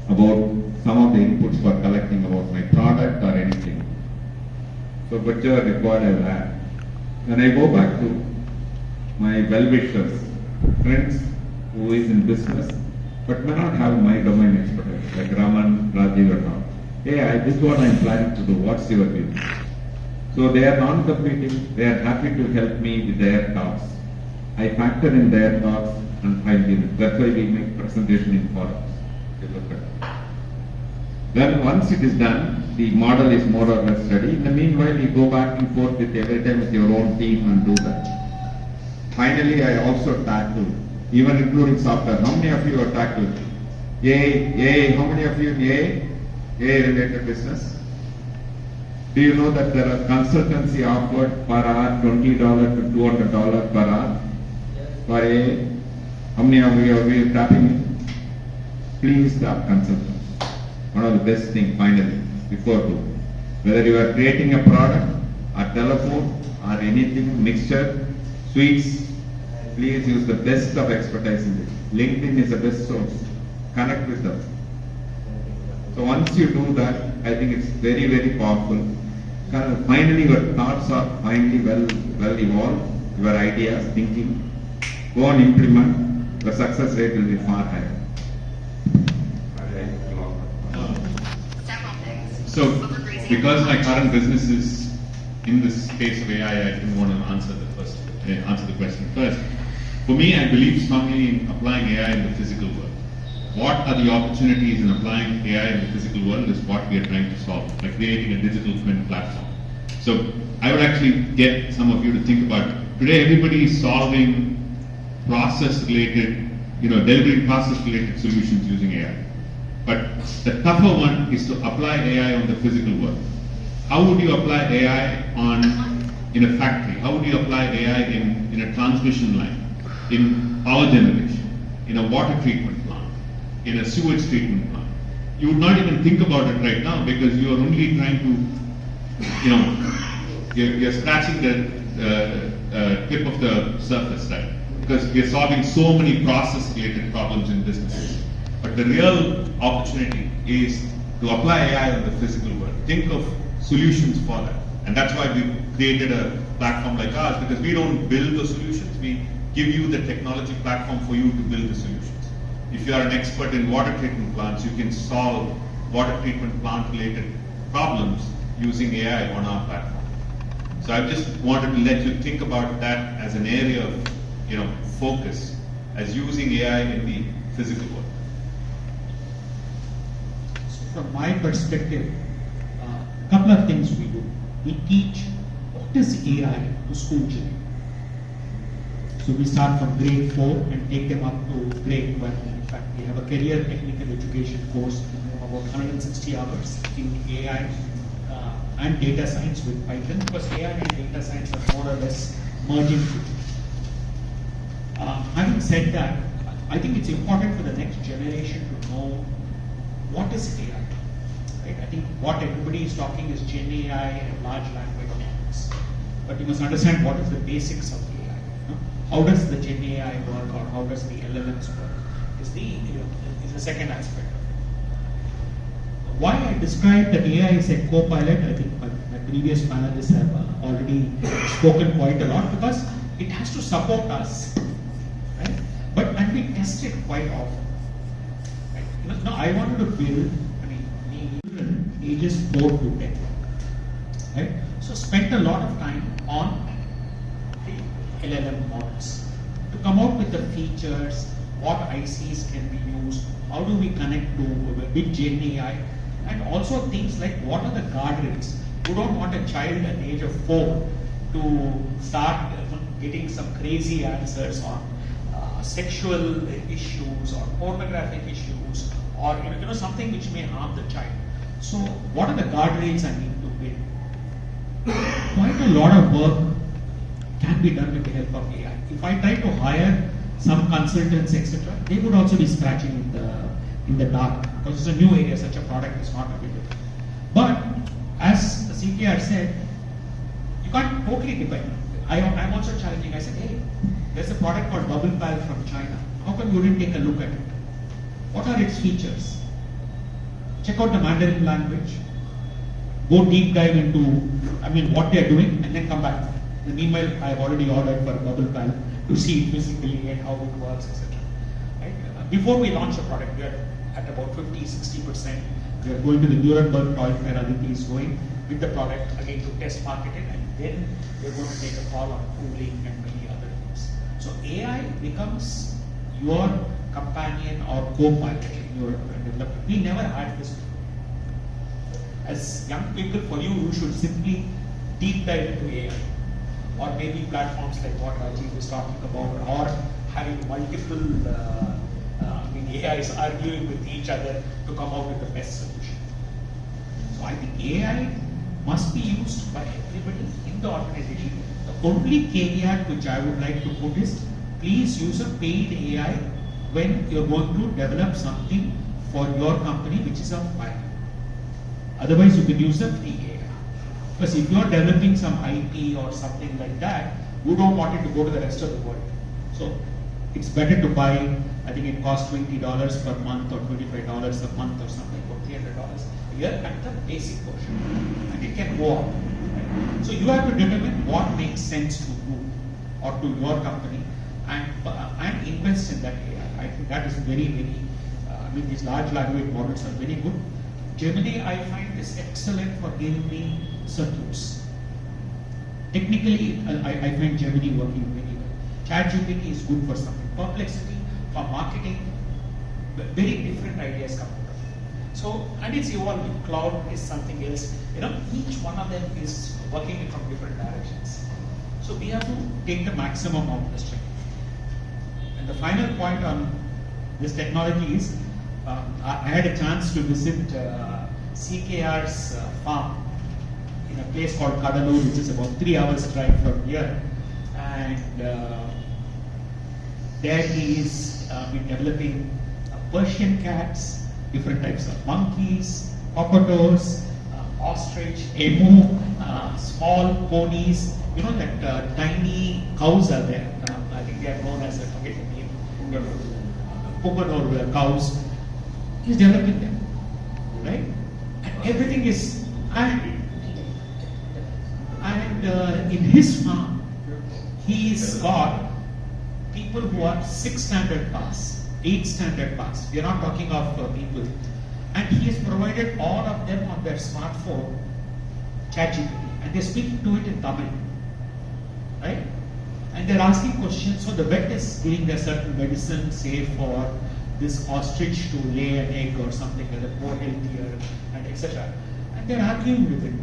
about some of the inputs for collecting about my product or anything. So whichever required I will add. Then I go back to my well-wishers, friends who is in business but may not have my domain expertise, like Raman, Rajiv and all. Hey, this is what I am planning to do, what's your view? So they are non-competing, they are happy to help me with their talks. I factor in their talks and fine-tune it. That's why we make presentation in forums. Then once it is done, the model is more or less ready. In the meanwhile, you go back and forth with every time with your own team and do that. Finally, I also tackle, even including software. How many of you are tackled? AA, how many of you in AA related business? Do you know that there are consultancy offered per hour, $20 to $200 per hour for AA? How many of you are tapping it? Please tap consultants. One of the best things finally, before do. Whether you are creating a product, a telephone, or anything, mixture, sweets, please use the best of expertise in it. LinkedIn is the best source. Connect with them. So once you do that, I think it's very, very powerful. Finally, your thoughts are finally well evolved, your ideas, thinking. Go and implement, the success rate will be far higher. So, because my current business is in this space of AI, I didn't want to answer the question first. For me, I believe strongly in applying AI in the physical world. What are the opportunities in applying AI in the physical world is what we are trying to solve by creating a digital twin platform. So, I would actually get some of you to think about, today everybody is solving process-related, delivering process-related solutions using AI. But the tougher one is to apply AI on the physical world. How would you apply AI in a factory? How would you apply AI in a transmission line, in power generation, in a water treatment plant, in a sewage treatment plant? You would not even think about it right now because you are only trying to, you're scratching the tip of the surface, right? Because we are solving so many process-related problems in businesses. But the real opportunity is to apply AI on the physical world. Think of solutions for that. And that's why we created a platform like ours, because we don't build the solutions, we give you the technology platform for you to build the solutions. If you are an expert in water treatment plants, you can solve water treatment plant related problems using AI on our platform. So I just wanted to let you think about that as an area of focus, as using AI in the physical world. From my perspective, a couple of things we do. We teach what is AI to school children. So we start from grade 4 and take them up to grade 12. In fact, we have a career technical education course of about 160 hours in AI and data science with Python, because AI and data science are more or less merging together. Having said that, I think it's important for the next generation to know what is AI. Right? I think what everybody is talking is Gen AI and large language models. but you must understand what is the basics of AI. You know? How does the Gen AI work, or how does the LLMs work? Is the second aspect. Why I described that AI is a co-pilot, I think my previous panelists have already spoken quite a lot, because it has to support us, right? And we test it quite often. Right? Now I wanted to build, children ages 4 to 10, right? So spent a lot of time on the LLM models to come out with the features, what ICs can be used, how do we connect to with Gen AI, and also things like what are the guardrails. You don't want a child at the age of 4 to start getting some crazy answers on sexual issues or pornographic issues, or something which may harm the child. So what are the guardrails I need to build? Quite a lot of work can be done with the help of AI. If I try to hire some consultants, etc., they would also be scratching in the dark, because it's a new area, such a product is not available. But as the CKR said, you can't totally depend on it. I'm also challenging. I said, hey, there's a product called Bubble Pal from China. How come you didn't take a look at it? What are its features? Check out the Mandarin language. Go deep dive into, what they're doing, and then come back. In the meanwhile, I've already ordered for Bubble Pal to see it physically and how it works, etc. Right? Before we launch a product, we are at about 50-60%. We are going to the Nuremberg Toy Fair. Aditi is going with the product again to test market it, and then we're going to take a call on tooling and many other things. So AI becomes your companion or co-pilot in your development. We never had this before. As young people, for you should simply deep dive into AI, or maybe platforms like what Rajiv was talking about, or having multiple AIs arguing with each other to come out with the best solution. So I think AI must be used by everybody in the organization. The only caveat which I would like to put is, please use a paid AI when you're going to develop something for your company which is of value. Otherwise, you can use a free AI. Because if you're developing some IP or something like that, you don't want it to go to the rest of the world. So it's better to buy, I think it costs $20 per month or $25 a month or something, or $300 a year at the basic version. And it can go up. Right? So you have to determine what makes sense to you or to your company, and invest in that AI. I think that is very, very, these large language models are very good. Gemini, I find, is excellent for giving me circuits. Technically, I find Gemini working very well. ChatGPT is good for something. Perplexity for marketing, very different ideas come out of it. So, and it's evolving. Cloud is something else. Each one of them is working from different directions. So we have to take the maximum out of this technology. And the final point on this technology is, I had a chance to visit CKR's farm in a place called Kadalur, which is about 3 hours drive from here. And there he is been developing Persian cats, different types of monkeys, cockatoos, ostrich, emu, small ponies. That tiny cows are there. I think they are known as, I forget the name, Pocono cows. He's developing them, right? And everything is, and in his farm, he's got people who are 6 standard pass, 8 standard pass. We are not talking of people. And he has provided all of them on their smartphone, ChatGPT, and they're speaking to it in Tamil, right? And they're asking questions. So the vet is giving a certain medicine, say for this ostrich to lay an egg or something like that, more healthier, and etc. And they're arguing with it.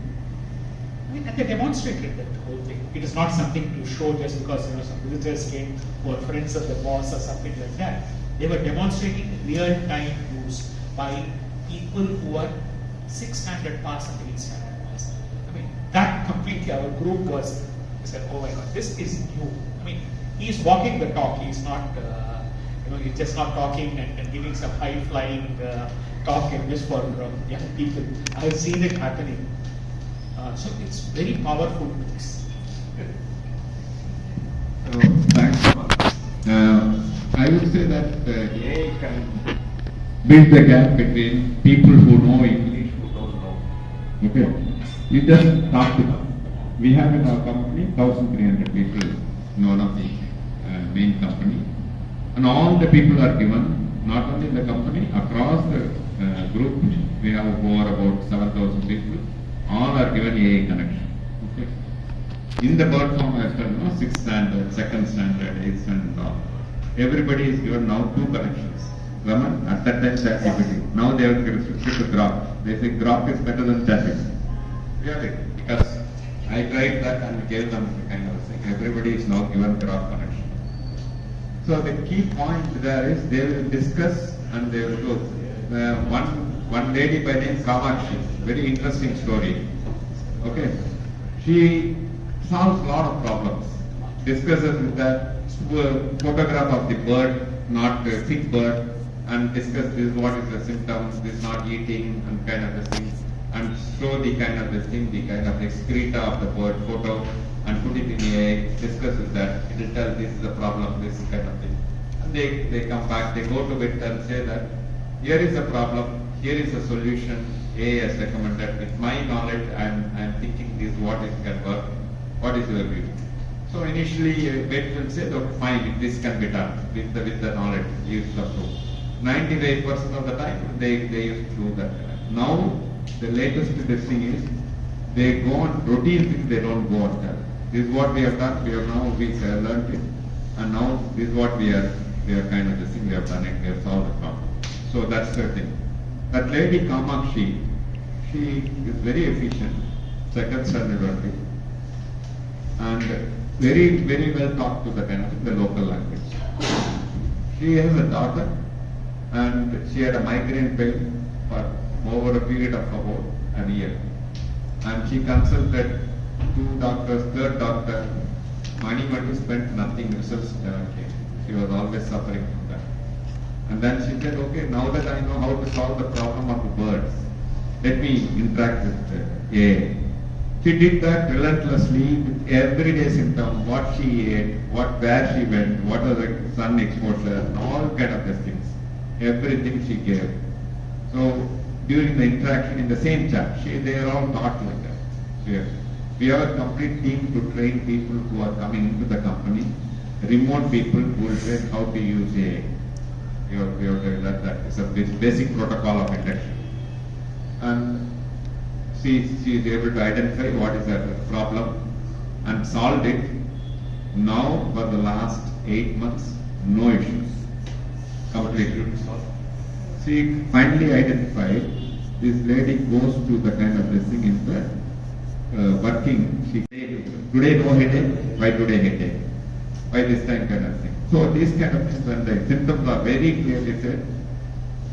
And they demonstrated that whole thing. It is not something to show just because some visitors came who are friends of the boss or something like that. They were demonstrating real-time use by people who are 6 standard pass and 8 standard pass. That completely, our group was, said, oh my God, this is new. He's walking the talk. He's not, he's just not talking and giving some high-flying talk just for young people. I've seen it happening. So it's very powerful. So, thanks. I would say that AI can build the gap between people who know English who don't know. Okay, you just talk to them. We have in our company 1,300 people in one of the main company, and all the people are given, not only in the company, across the group. We have over about 7,000 people. All are given AA connection. Okay. In the bird form as well, no, 6th standard, 2nd standard, 8th standard, all. Everybody is given now 2 connections. Raman, at that time ChatGPT. Now they have restricted to Grok. They say Grok is better than ChatGPT. Really? Because I tried that and gave them the kind of thing. Everybody is now given Grok connection. So the key point there is they will discuss and they will go. One lady by name Kamakshi, very interesting story. Okay, she solves a lot of problems. Discusses with the photograph of the bird, not a sick bird, and discuss this, what is the symptoms, this not eating, and kind of the thing, and show the kind of the thing, the kind of excreta of the bird photo, and put it in AI, discuss with that. It will tell this is the problem, this kind of thing. And they come back, they go to it and say that here is the problem, here is the solution, AI has recommended. With my knowledge, I am thinking this what it can work. What is your view? So initially, Beth will say, okay, fine, if this can be done with the knowledge, use the tool. 95% of the time, they used to do that. Now, the latest thing is, they go on routine things, they don't go on that. This is what we have done. We have learned it, and now this is what we are kind of the thing. We have done it. We have solved the problem. So that's the thing. That lady Kamakshi, she is very efficient, 2nd standard only, and very, very well taught to the kind of the local language. She has a daughter, and she had a migraine pain for over a period of about a year. And she consulted 2 doctors, 3rd doctor, money to spend nothing, results never came. She was always suffering from that. And then she said, okay, now that I know how to solve the problem of the birds, let me interact with AI. She did that relentlessly with everyday symptom, what she ate, where she went, what was the sun exposure, and all kind of these things. Everything she gave. So during the interaction in the same chat, they are all taught like that. We have a complete team to train people who are coming into the company, remote people who will train how to use AI. We have that is a basic protocol of induction. And she is able to identify what is the problem and solved it. Now for the last 8 months, no issues. Completely. She finally identified this lady goes to the kind of this thing in the working. She today no headache, why today headache? Why this time kind of thing. So these kind of things, when the symptoms are very clearly said,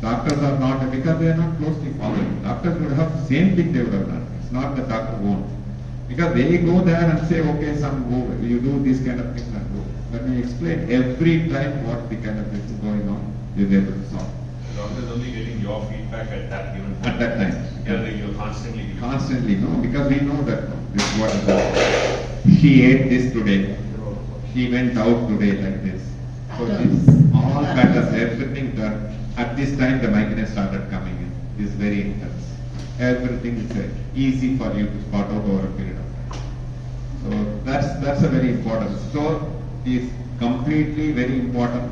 doctors are not, because they are not closely following. Doctors would have the same thing they would have done. It's not the doctor won't. Because they go there and say, okay, you do this kind of thing and go. When we explain every time what the kind of thing is going on, they are able to solve. The doctor is only getting your feedback at that given point. At that time. Because you're constantly giving. Constantly, no, because we know that this is what is happening. She ate this today. She went out today like this. So this all matters, everything done. At this time the migraine started coming in. This is very intense. Everything is easy for you to spot out over a period of time. So that's a very important. So is completely very important.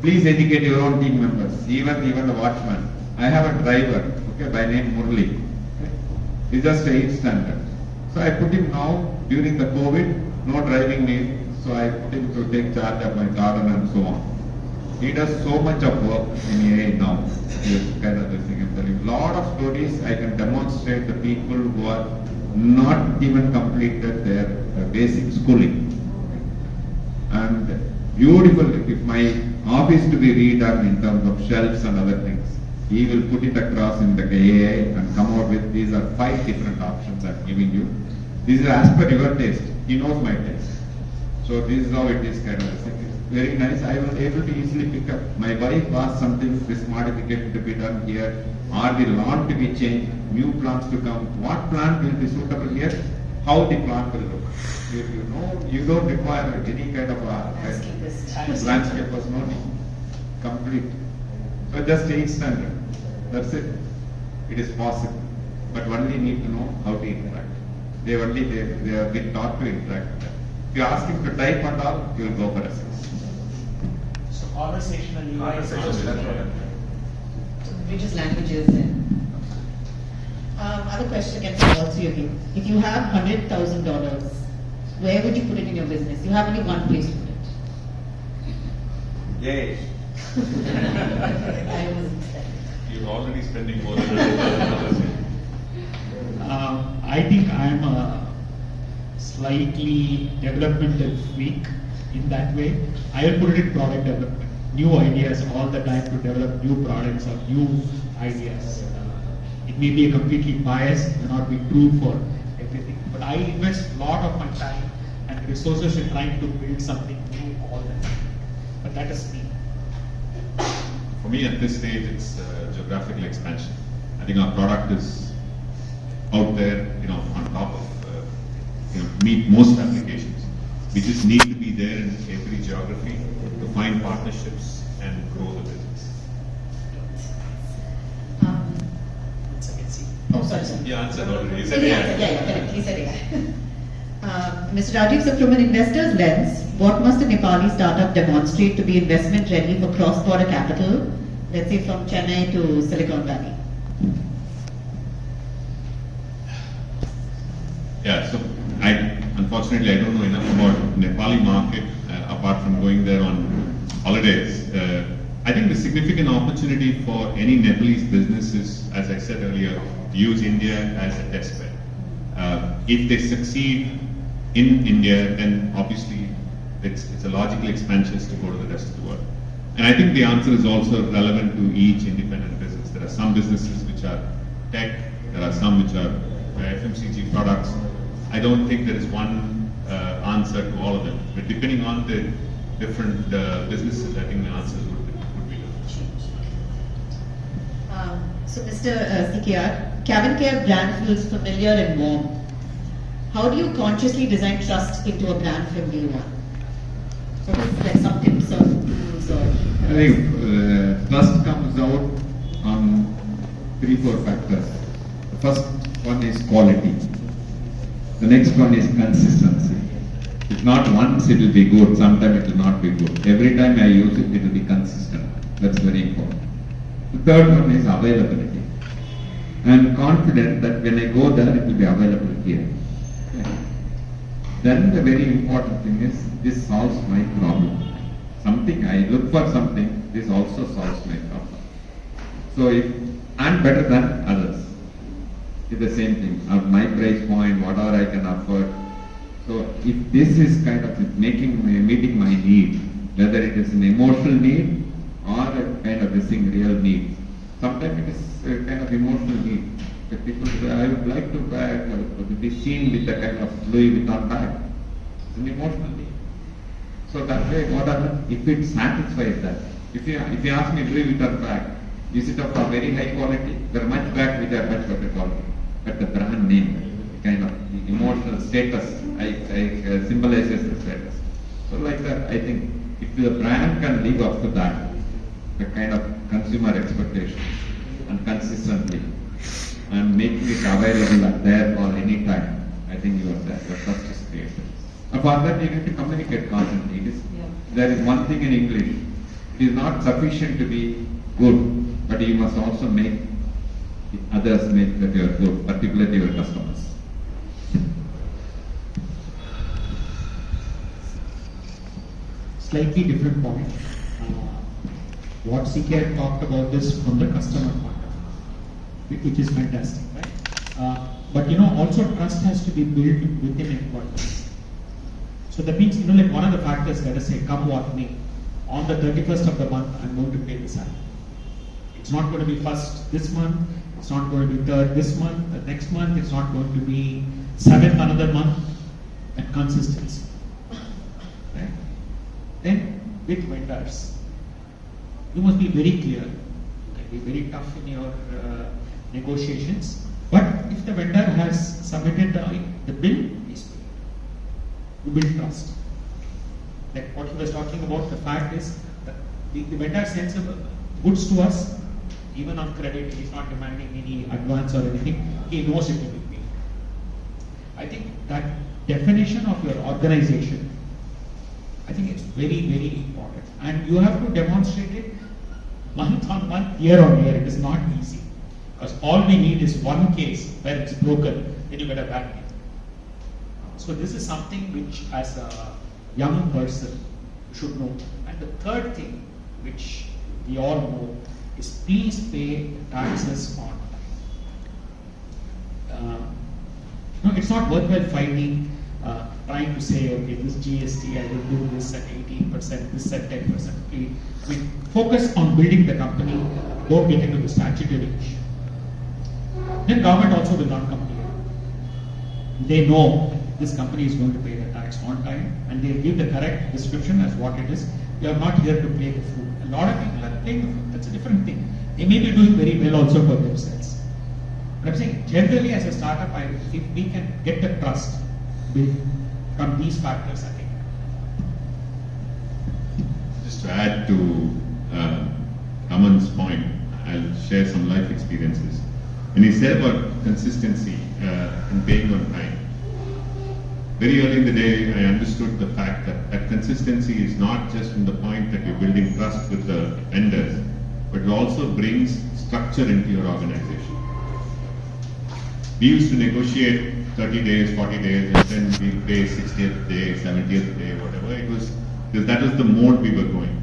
Please educate your own team members, even the watchman. I have a driver, okay, by name Murli. Okay. He's just 8th standard. So I put him now during the COVID, no driving need. So I put him to take charge of my garden and so on. He does so much of work in AI now. This kind of this thing I'm telling you. Lot of stories I can demonstrate the people who are not even completed their basic schooling. And beautiful, if my office to be redone in terms of shelves and other things, he will put it across in the AI and come out with these are 5 different options I'm giving you. This is as per your taste. He knows my taste. So this is how it is kind of thing. It's very nice. I was able to easily pick up. My wife asked something, this modification to be done here, or the lawn to be changed, new plants to come. What plant will be suitable here? how the plant will look. If you know, you don't require any kind of landscapers, no need. Complete. So just 8 standard. That's it. It is possible. But only need to know how to interact. They have been taught to interact. If you ask him to type and all, he will go for essence. So conversational UI is Which is languages and other question again for all three of you. If you have $100,000, where would you put it in your business? You have only one place to put it. Yes. I wasn't there. You're already spending more than $100,000. I think I'm a slightly developmental freak in that way. I will put it in product development. New ideas all the time to develop new products or new ideas. It may be a completely biased, may not be true for everything. But I invest a lot of my time and resources in trying to build something new all the time. But that is me. For me at this stage, it's geographical expansion. I think our product is out there, on top of, meet most applications. We just need to be there in every geography to find partnerships and grow the business. Sorry. Yeah, answered already. You So said the yeah. answer, yeah, correct. He said yeah. Mr. Rajiv, so from an investor's lens, what must a Nepali startup demonstrate to be investment ready for cross-border capital, let's say from Chennai to Silicon Valley? Yeah, so unfortunately I don't know enough about Nepali market apart from going there on holidays. I think the significant opportunity for any Nepalese business is, as I said earlier, to use India as a test bed. If they succeed in India, then obviously it's a logical expansion to go to the rest of the world. And I think the answer is also relevant to each independent business. There are some businesses which are tech, there are some which are FMCG products. I don't think there is one answer to all of them. But depending on the different businesses, I think the answers would be different. So Mr. CKR, CavinKare brand feels familiar and warm. How do you consciously design trust into a brand from day one? So like some tips or tools or... I think trust comes out on 3-4 factors. The first one is quality. The next one is consistency. If not once it will be good, sometimes it will not be good. Every time I use it, it will be consistent. That's very important. The third one is availability. I am confident that when I go there, it will be available here. Okay. Then the very important thing is, this solves my problem. Something, I look for something, this also solves my problem. So if I'm better than others, it's the same thing. At my price point, whatever I can afford. So if this is kind of meeting my need, whether it is an emotional need or a kind of missing real need. Sometimes it is a kind of emotional need. But people say, I would like to be seen with a kind of Louis Vuitton bag. It's an emotional need. So that way, whatever, if it satisfies that. If you ask me Louis Vuitton bag, is it of a very high quality? There are much bags which are much better quality. But the brand name, kind of the emotional status, symbolizes the status. So like that, I think if the brand can live up to that, the kind of consumer expectations and consistently and making it available at there or any time, I think you are there. The trust is created. And for that, you need to communicate constantly. There is one thing in English. It is not sufficient to be good, but you must also make others make that you are good, particularly your customers. Slightly different point. What CKR talked about this from the customer point of view, which is fantastic, right? But also trust has to be built within employees. So that means, like one of the factors, let us say, come what may, on the 31st of the month, I'm going to pay the salary. It's not going to be first this month, it's not going to be third this month, the next month, it's not going to be 7th another month, and consistency. Right? Then, with vendors, you must be very clear, be very tough in your negotiations. But if the vendor has submitted the bill, you build trust. Like what he was talking about, the fact is that the vendor sends goods to us, even on credit, he's not demanding any advance or anything, he knows it will be paid. I think that definition of your organization, I think it's very, very important. And you have to demonstrate it month on month, year on year. It is not easy. Because all we need is one case where it's broken, then you get a bad name. So this is something which as a young person you should know. And the third thing which we all know is please pay taxes on time. No, it's not worthwhile fighting, trying to say, okay, this GST, I will do this at 18%, this at 10%. We focus on building the company, don't get into the statutory issue. Then government also will not come here. They know this company is going to pay the tax on time, and they give the correct description as what it is. You are not here to play the fool. A lot of people are playing the fool. That's a different thing. They may be doing very well also for themselves. But I'm saying generally as a startup, if we can get the trust built from these factors, I think. Just to add to Raman's point, I'll share some life experiences. When he said about consistency and paying on time, very early in the day, I understood the fact that consistency is not just from the point that you're building trust with the vendors, but it also brings structure into your organization. We used to negotiate 30 days, 40 days, and then we'll pay 60th day, 70th day, whatever it was, because that was the mode we were going.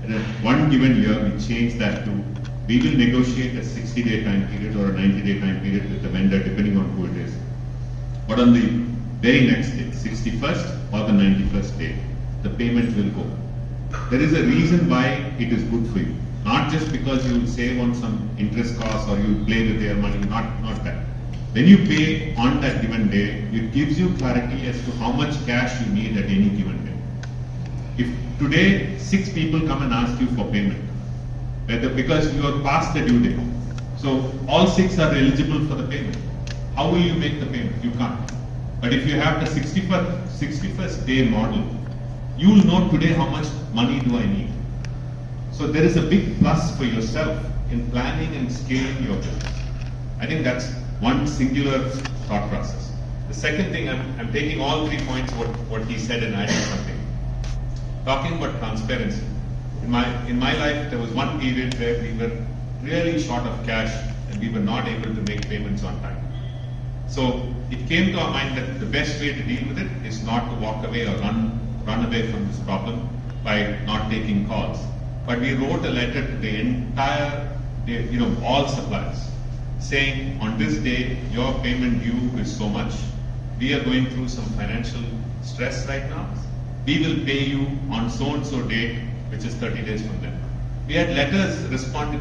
And at one given year, we changed that to, we will negotiate a 60-day time period or a 90-day time period with the vendor, depending on who it is. But on the very next day, 61st or the 91st day, the payment will go. There is a reason why it is good for you. Not just because you will save on some interest costs or you will play with their money, not that. When you pay on that given day, it gives you clarity as to how much cash you need at any given day. If today 6 people come and ask you for payment, because you are past the due date, so all 6 are eligible for the payment, how will you make the payment? You can't. But if you have the 61st day model, you will know today how much money do I need. So there is a big plus for yourself in planning and scaling your business. I think that's one singular thought process. The second thing, I'm taking all 3 points, what he said, and adding something. Talking about transparency. In my life, there was one period where we were really short of cash and we were not able to make payments on time. So it came to our mind that the best way to deal with it is not to walk away or run away from this problem by not taking calls. But we wrote a letter to the entire, all suppliers, saying on this day your payment due is so much. We are going through some financial stress right now. We will pay you on so and so date, which is 30 days from then. We had letters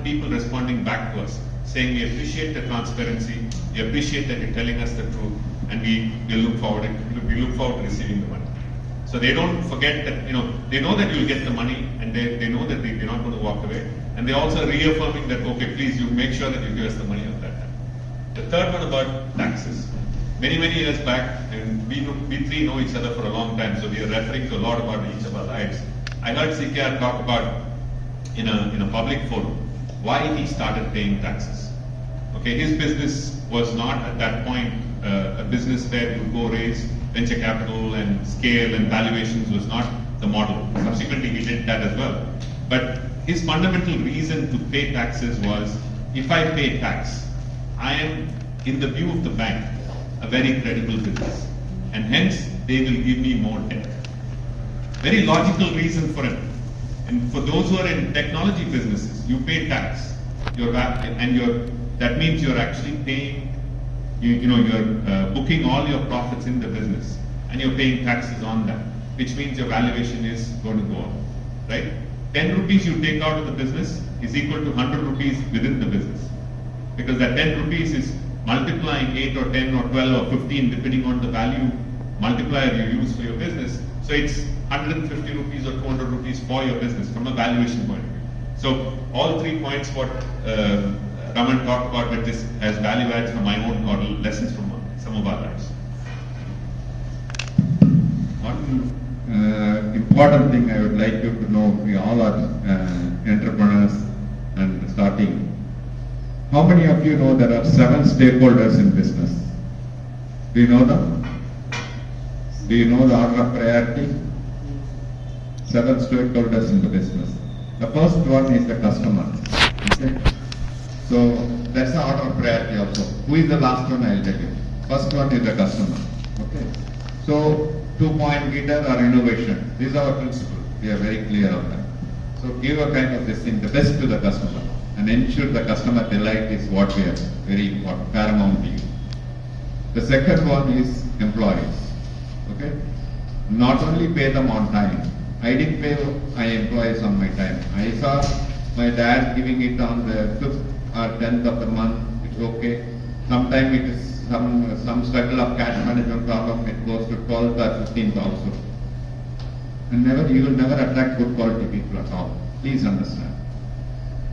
people responding back to us, saying we appreciate the transparency, we appreciate that you're telling us the truth, and we look forward to receiving the money. So they don't forget that, they know that you'll get the money, and they know that they're not going to walk away, and they're also reaffirming that, okay, please, you make sure that you give us the money at that time. The third one about taxes. Many years back, and we 3 know each other for a long time, so we are referring to a lot about each of our lives. I heard CKR talk about, in a public forum, why he started paying taxes. Okay, his business was not at that point a business where you go raise venture capital and scale and valuations was not the model. Subsequently, he did that as well. But his fundamental reason to pay taxes was, if I pay tax, I am, in the view of the bank, a very credible business. And hence, they will give me more debt. Very logical reason for it. And for those who are in technology businesses, you pay tax. That means you're actually paying, you're booking all your profits in the business, and you're paying taxes on that, which means your valuation is going to go up, right? 10 rupees you take out of the business is equal to 100 rupees within the business, because that 10 rupees is multiplying 8 or 10 or 12 or 15 depending on the value multiplier you use for your business. So it's 150 rupees or 200 rupees for your business from a valuation point of view. So all 3 points what Raman talked about with this as value adds from my own or lessons from some of our lives. One one important thing I would like you to know, we all are entrepreneurs and starting. How many of you know there are 7 stakeholders in business? Do you know them? Do you know the order of priority? 7 stakeholders in the business. The first one is the customer. Okay? So that's the order of priority also. Who is the last one? I'll tell you. First one is the customer. Okay. So 2-point getter or innovation. This is our principle. We are very clear on that. So give a kind of this thing, the best to the customer, and ensure the customer delight is what we are very important, paramount to you. The second one is employees. Okay. Not only pay them on time. I didn't pay my employees on my time. I saw my dad giving it on the 5th or 10th of the month. It's okay. Sometimes it is some struggle of cash management problem. It goes to 12th or 15th also. And you will never attract good quality people at all. Please understand.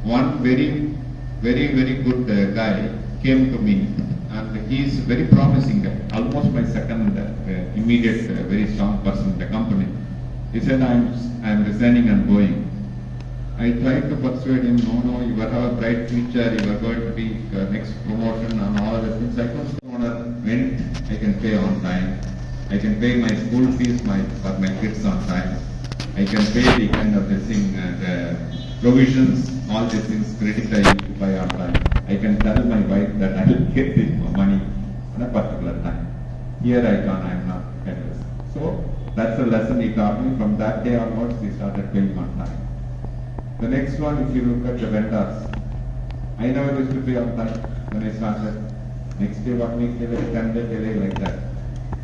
One very good guy came to me, and he is a very promising guy. Almost my second immediate very strong person in the company. He said, I am resigning and going. I tried to persuade him, no, you have a bright future, you are going to be next promotion and all other things. I don't want rent, I can pay on time. I can pay my school fees for my kids on time. I can pay the kind of this thing, the provisions, all these things, credit I need to buy on time. I can tell my wife that I will get this money on a particular time. Here I am not careless. So that's the lesson he taught me. From that day onwards, he started paying on time. The next one, if you look at the vendors, I never used to pay on time when I started. Next day, 1 week delay, 10 day delay, like that.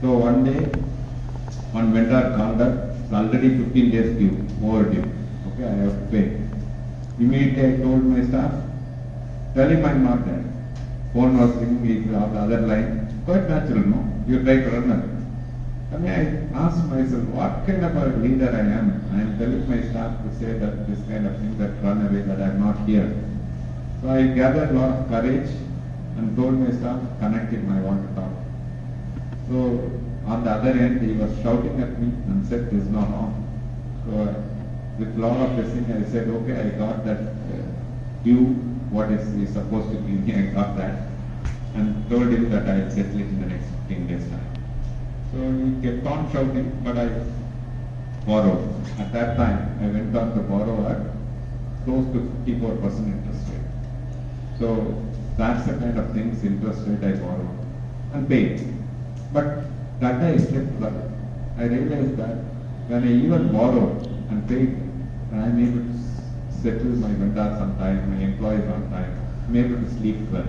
So one day, one vendor called up, it's already 15 days due, overdue. Okay, I have to pay. Immediately I told my staff, tell him I'm not there. Phone was ringing on the other line. Quite natural, no? You try to run away. I mean, I asked myself, what kind of a leader I am? I am telling my staff to say that this kind of thing, that run away, that I am not here. So I gathered a lot of courage and told my staff, connect him, I want to talk. So on the other end, he was shouting at me and said, this is not on. So with a lot of this thing, I said, okay, I got that due, what is he supposed to give me, I got that. And told him that I will settle it in the next 15 days time. So he kept on shouting, but I borrowed. At that time, I went on to borrow at close to 54% interest rate. So that's the kind of things, interest rate I borrowed and paid. But that day I slept well. I realized that when I even borrowed and paid, I am able to settle my vendors on time, my employees on time, I am able to sleep well.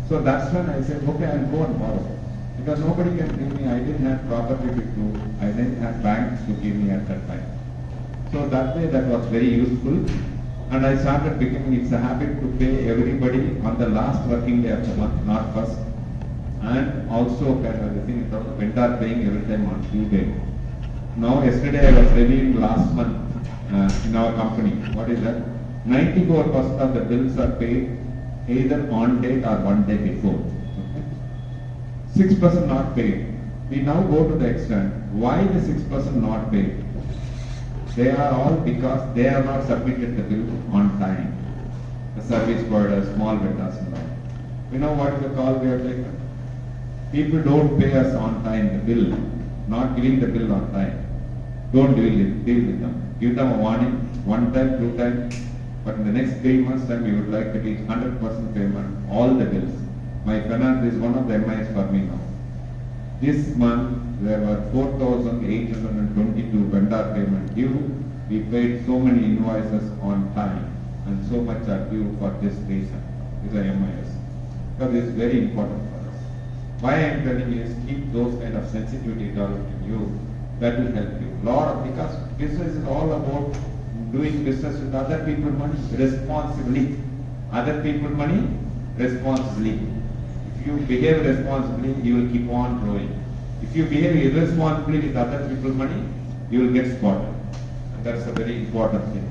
So that's when I said, okay, I'll go and borrow. Because nobody can give me, I didn't have property to do, I didn't have banks to give me at that time. So that way that was very useful, and I started becoming, it's a habit to pay everybody on the last working day of the month, not first. And also kind of the thing, vendor paying every time on due date. Now yesterday I was reviewing last month in our company. What is that? 94% of the bills are paid either on date or 1 day before. 6% not paid. We now go to the extent, why the 6% not paid? They are all because they have not submitted the bill on time. The service providers, small vendors and all. You know what is the call we have taken? People don't pay us on time the bill, not giving the bill on time. Don't deal with them. Give them a warning, 1 time, 2 times, but in the next 3 months time we would like to be 100% payment, all the bills. My finance is one of the MIs for me now. This month there were 4,822 vendor payment due. We paid so many invoices on time and so much are due for this reason. These are MIs. Because it's very important for us. Why I am telling you is keep those kind of sensitivity developed in you. That will help you. Because business is all about doing business with other people's money responsibly. Other people's money responsibly. If you behave responsibly, you will keep on growing. If you behave irresponsibly with other people's money, you will get spotted. And that's a very important thing,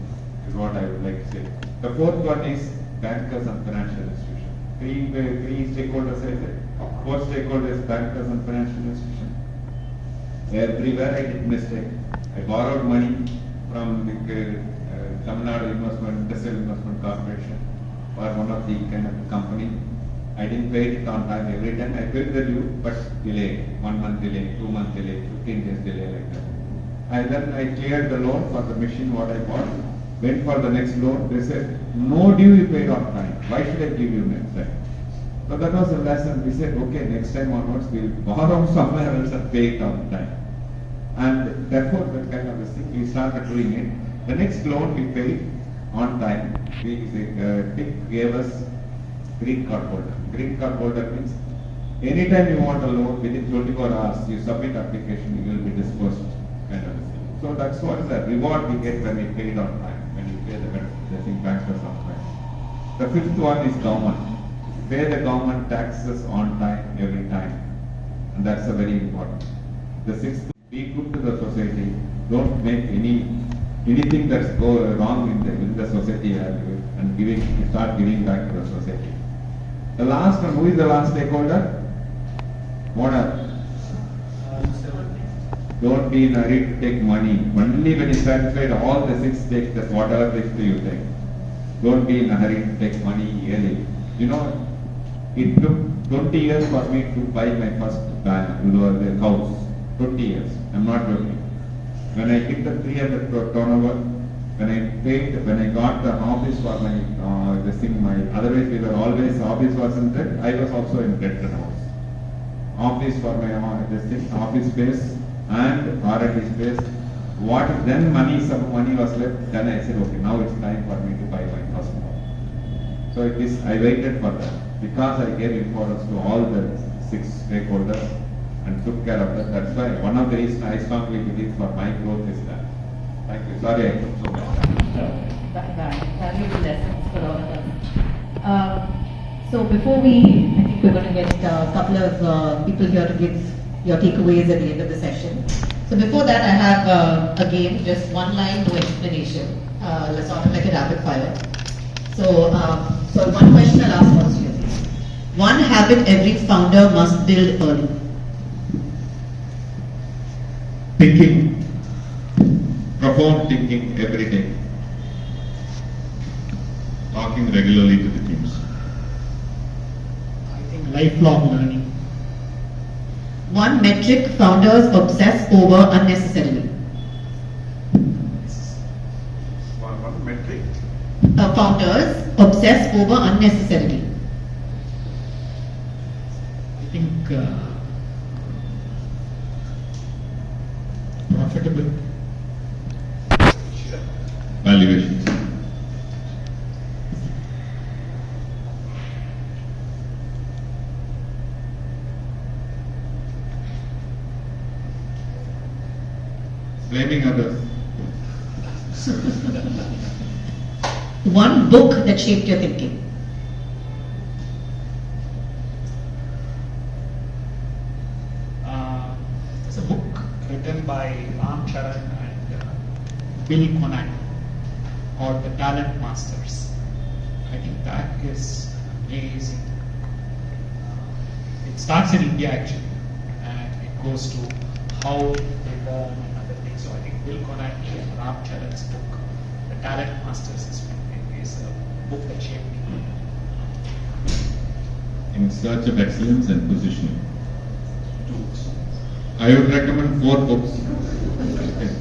is what I would like to say. The fourth one is bankers and financial institutions. Three stakeholders, I said. Fourth stakeholder is bankers and financial institutions. Everywhere I did mistake. I borrowed money from the Tamil Nadu Industrial Investment Corporation for one of the kind of company. I didn't pay it on time every time. I paid the due, but delay, 1 month delay, 2 month delay, 15 days delay like that. And then I cleared the loan for the machine what I bought. Went for the next loan. They said, no due you paid on time. Why should I give you next time? So that was a lesson. We said, okay, next time onwards we'll borrow somewhere else and pay it on time. And therefore, that kind of a thing, we started doing it. The next loan we paid on time. TIC gave us green card holder. Green card holder means anytime you want a loan within 24 hours, you submit application, you will be disbursed kind of a thing. So that's what is the reward we get when we paid on time, when we pay the thing taxes on time. The fifth one is government. Pay the government taxes on time every time, and that's a very important. The sixth, be good to the society. Don't make anything that's go wrong in the society and start giving back to the society. The last one, who is the last stakeholder? What are? Don't be in a hurry to take money. Only when you satisfied all the 6 stakes, that's whatever risk you take. Don't be in a hurry to take money early. You know, it took 20 years for me to buy my first house. 20 years. I'm not joking. When I hit the 300 crore turnover, when I got the office for my otherwise we were always, office was in debt, I was also in debt house. Office for my office space and R&D space. Then some money was left, then I said, okay, now it's time for me to buy my first house. So I waited for that because I gave importance to all the 6 stakeholders and took care of that. That's why one of the reasons I strongly believe for my growth is that. Thank you. Sorry I took so much time. Valuable lessons for all of us. So before I think we're going to get a couple of people here to give your takeaways at the end of the session. So before that, I have a game, just one line, no explanation. Let's sort of like a rapid fire. So one question I'll ask all of you. One habit every founder must build early. Thinking, profound thinking every day. Talking regularly to the teams. I think lifelong learning. One metric founders obsess over unnecessarily. One metric. Founders obsess over unnecessarily. I think profitable. Valuations. Blaming others. One book that shaped your thinking. There's a book written by Ram Charan and Bill Conant called The Talent Masters. I think that is amazing. It starts in India actually, and it goes to how they learn and other things. So I think Bill Conant and Ram Charan's book, The Talent Masters, is a book that shaped me. In search of excellence and positioning. I would recommend 4 books,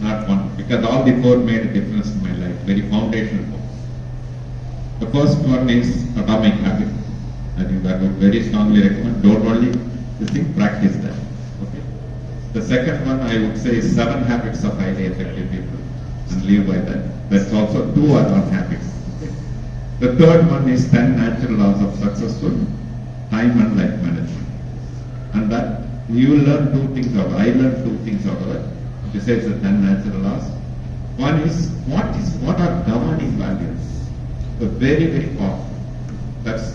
not one, because all the 4 made a difference in my life, very foundational books. The first one is Atomic Habit. I think that would very strongly recommend. Don't only practice that. Okay. The second one I would say is 7 Habits of Highly Effective People, and live by that. That's also 2 other habits. Okay. The third one is 10 Natural Laws of Successful Time and Life Management, and that you will learn 2 things out of it. I learned 2 things out of it, besides the 10 natural laws. One is, what are governing values? So very, very powerful. That's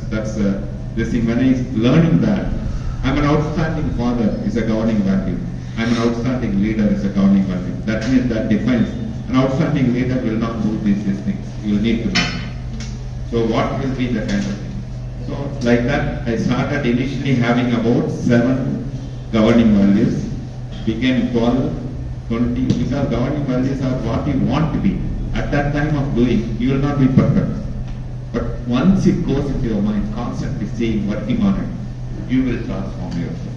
this thing. When I learning that, I'm an outstanding father is a governing value. I'm an outstanding leader is a governing value. That means that defines an outstanding leader will not do these things. You will need to learn. So what will be the kind of thing? So like that, I started initially having about 7 governing values. became 12, 20, because governing values are what you want to be. At that time of doing, you will not be perfect. But once it goes into your mind, constantly seeing, working on it, you will transform yourself.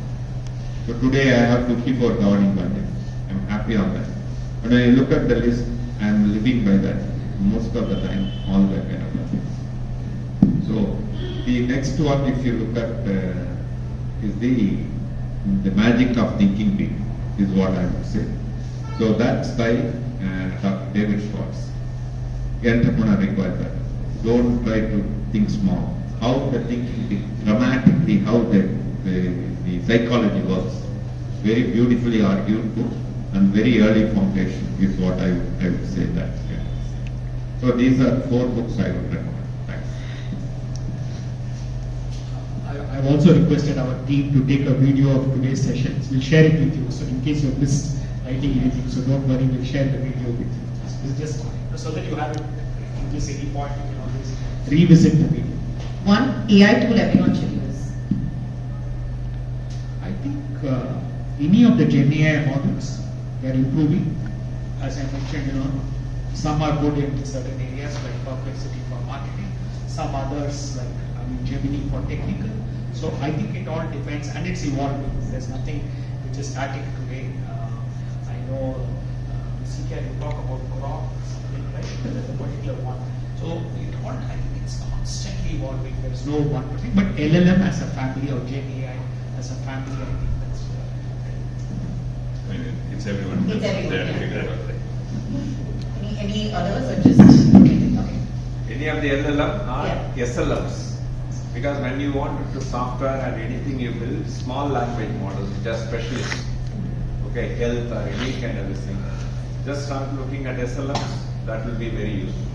So today I have 54 governing values. I'm happy on that. When I look at the list, I'm living by that most of the time, all the kind of things. So the next one, if you look at, is the magic of thinking big, is what I would say. So that's by Dr. David Schwartz. Entrepreneur requires that. Don't try to think small. How the thinking big, dramatically, how the psychology works. Very beautifully argued book and very early foundation is what I would say that. Yeah. So these are 4 books I would recommend. Thanks. I've also requested our team to take a video of today's sessions. We'll share it with you. So in case you missed writing anything, so don't worry, we'll share the video with you. It's just so that you have it in case any point you can always revisit the video. One AI tool everyone should use. I think any of the Gen AI models, they are improving. As I mentioned, some are good in certain areas like perplexity for marketing, some others like Gemini for technical. So I think it all depends, and it's evolving. There's nothing which is static today. I know CKR will talk about Grok, something, right? There's a particular one. So it all, I think it's constantly evolving. There's no one thing, but LLM as a family or Gen AI as a family, I think that's. I mean, it's everyone. It's everyone, There, yeah. figure it out, right? Any others or just okay. Any of the LLM or Yeah. SLMs. Because when you want to software and anything you build, small language models, just specialists, okay, health or any kind of this thing, just start looking at SLMs, that will be very useful,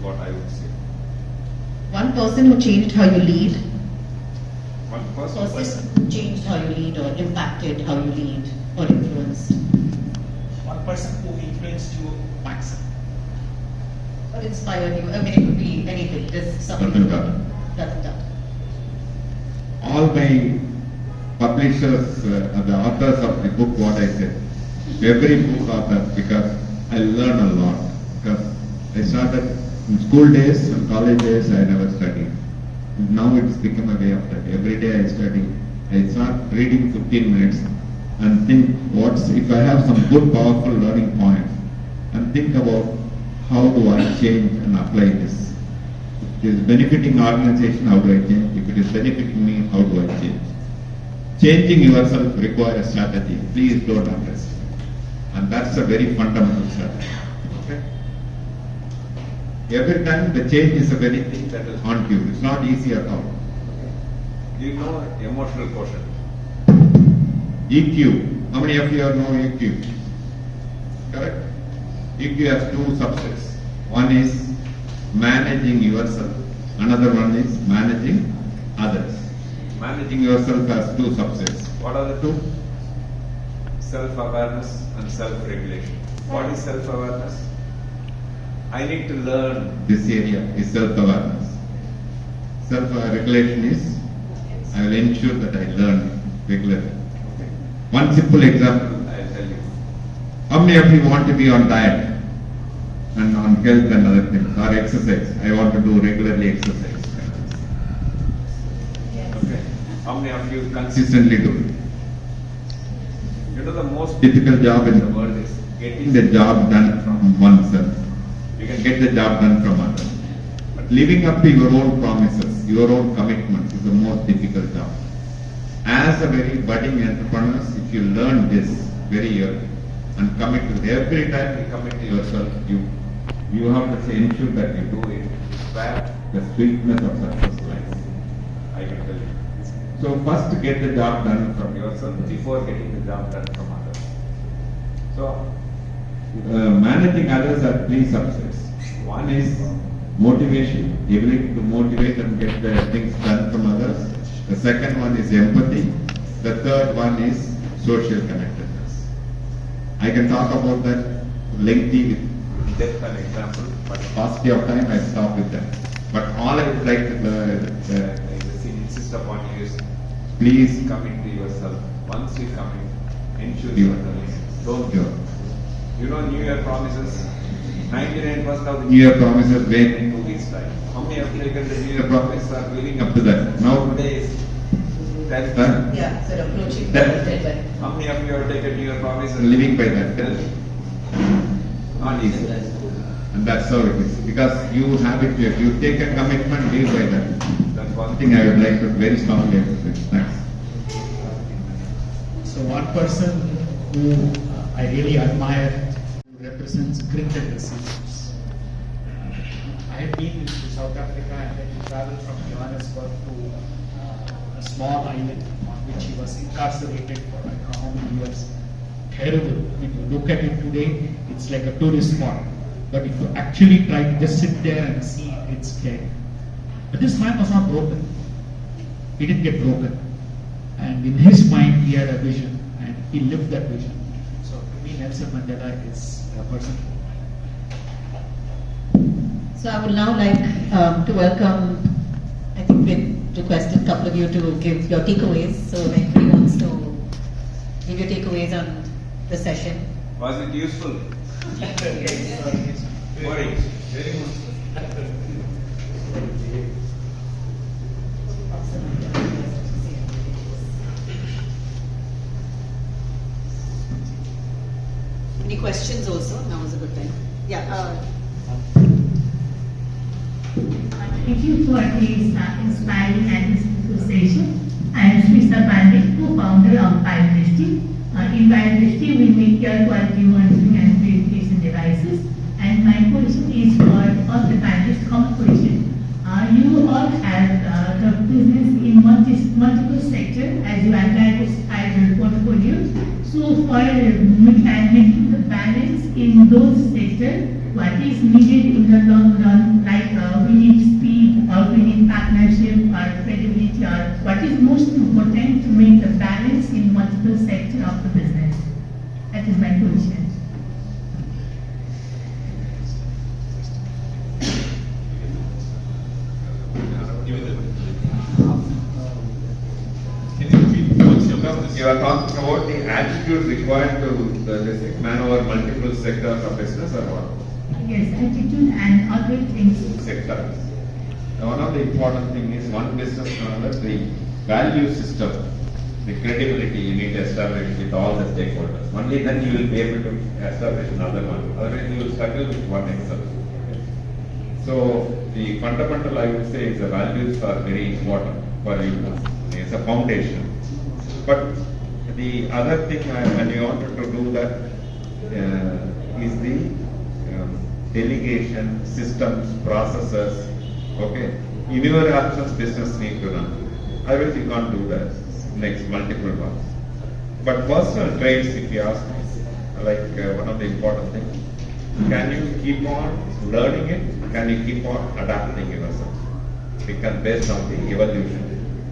what I would say. One person who changed how you lead. One person. Person who changed how you lead or impacted how you lead or influenced. One person who influenced you maximum. Or inspired you. I mean, it could be anything. Just something. Ratan Tata. Ratan Tata. All my publishers, the authors of the book, what I said, every book author, because I learn a lot. Because I started in school days and college days, I never studied. Now it's become a way of life. Every day I study. I start reading 15 minutes and think, if I have some good, powerful learning points, and think about how do I change and apply this. If it is benefiting organization, how do I change? If it is benefiting me, how do I change? Changing yourself requires a strategy. Please don't underestimate. And that's a very fundamental strategy. Okay? Every time the change is a very thing that will haunt you. It's not easy at all. You know emotional quotient. EQ. How many of you know EQ? Correct? EQ has 2 subsets. One is managing yourself. Another one is managing others. Managing yourself has 2 subsets. What are the 2? Self-awareness and self-regulation. What is self-awareness? I need to learn. This area is self-awareness. Self-regulation is I will ensure that I learn regularly. Okay. One simple example I will tell you. How many of you want to be on diet and on health and other things or exercise? I want to do regularly exercise. Okay. How many of you Consistently do it. You know the most Difficult job in the world is getting the job done from oneself. You can get the job done from others. But living up to your own promises, your own commitments is the most difficult job. As a very budding entrepreneur, if you learn this very early and commit to it, every time you commit to yourself, you have to ensure that you do it. Where the sweetness of success lies. I can tell you. So first get the job done from yourself before getting the job done from others. So managing others are 3 subsets. One is motivation, ability to motivate and get the things done from others. The second one is empathy. The third one is social connectedness. I can talk about that lengthy with depth and example, but paucity of time I stop with that. But all I would like to insist upon you is please commit to yourself. Once you commit, Ensure Sure. don't Sure. You know New Year promises. 99% of the New Year promises when in 2 weeks time. How many have taken the New Year the promise? promises are living up to that. Now, Today is 10th. Huh? Yeah, so approaching That- the deadline. How many of you have taken New Year promises? living by that. Not easy. And that's how it is. Because you have it, you take a commitment, live by that. That's one One thing I would like to very strongly emphasize. Thanks. So one person who I really admire, who represents grit and resilience. I have been to South Africa and then he traveled from Johannesburg to a small island on which he was incarcerated for I don't know how many years. Terrible. When you look at it today, it's like a tourist spot. But if you actually try to just sit there and see, it's scary. But this man was not broken. He didn't get broken. And in his mind, he had a vision, and he lived that vision. So to me, Nelson Mandela is a person. So I would now like to welcome, I think we requested a couple of you to give your takeaways. So if anybody wants to give your takeaways on the session. Was it useful? Boring. Very much. Any questions also? Now is a good time. Yeah. Thank you for this inspiring and useful session. I am Smita Pandey, co-founder of Bioindustry. In Bioindustry, we make air quality monitoring and purification devices. And my position is for all the panelists, common position. You all have the business in multiple sectors as you advertise your portfolio. So for maintaining the balance in those sectors, what is needed in the long run, like we need speed or we need partnership or credibility, or what is most important to make the balance in multiple sectors of the business? That is my question. You are talking about the attitude required to man over multiple sectors of business or what? Yes, attitude and other things. Sectors. Now, one of the important thing is one business to another, the value system, the credibility you need to establish with all the stakeholders. Only then you will be able to establish another one. Otherwise you will struggle with one itself. So the fundamental I would say is the values are very important for you. It's a foundation. But the other thing when you wanted to do that is the delegation, systems, processes. Okay, in your absence, business need to run. Otherwise, you can't do that. Next, multiple ones. But personal traits, if you ask me, like one of the important things, can you keep on learning it? Can you keep on adapting yourself? Because based on the evolution.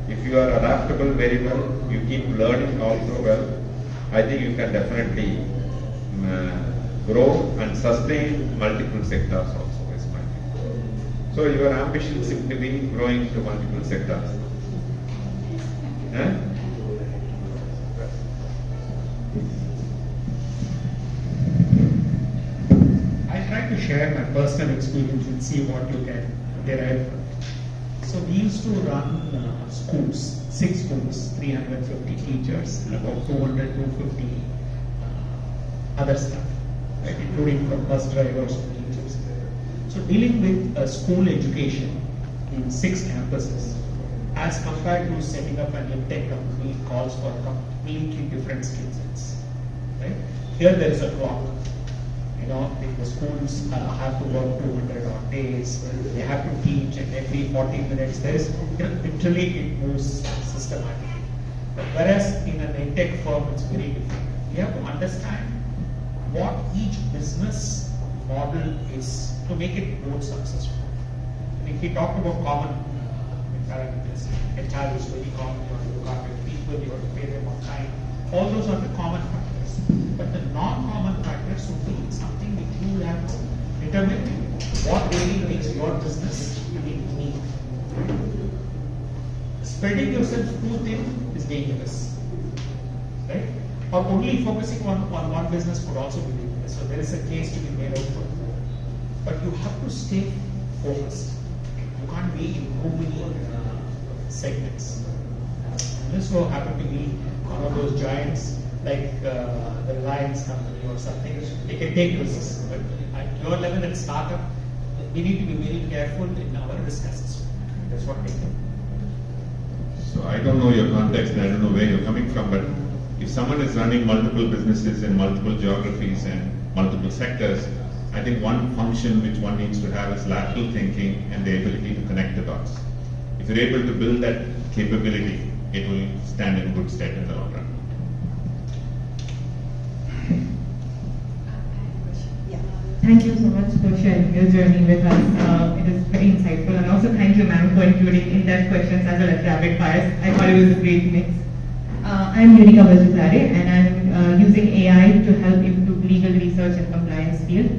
If you are adaptable very well, you keep learning also well, I think you can definitely grow and sustain multiple sectors also, is my view. So your ambition seems to be growing to multiple sectors. I try to share my personal experience and see what you can derive from it. So we used to run schools, 6 schools, 350 teachers, and about 200, 250 other staff, right, including from bus drivers to teachers. So dealing with school education in 6 campuses, as compared to setting up an tech company, calls for completely different skill sets. Right? Here there is a clock. You know, the schools have to work 200 odd days. They have to teach, and every 40 minutes there is literally it moves systematically. But whereas in an edtech firm, it's very different. You have to understand what each business model is to make it more successful. And if we talk about common parameters, HR is very common. You have to look after people, you have to pay them on time. All those are the common factors. But the non-common factors would be something which you have to determine what really makes your business unique. Spreading yourself too thin is dangerous. Right? or only focusing on one business could also be dangerous. So there is a case to be made out for both. But you have to stay focused. You can't be in too many segments. And this so happened to be one of those giants like the Reliance company or something. They can take risks. But at your level at startup, we need to be very careful in our risk assessment. That's what we do. So I don't know your context and I don't know where you're coming from, but if someone is running multiple businesses in multiple geographies and multiple sectors, I think one function which one needs to have is lateral thinking and the ability to connect the dots. If you're able to build that capability, it will stand in good stead in the long run. Thank you so much for sharing your journey with us. It is very insightful, and also thank you, ma'am, for including in-depth questions as well as rapid fires. I thought it was a great mix. I'm Aditi Prasad, and I'm using AI to help improve legal research and compliance field.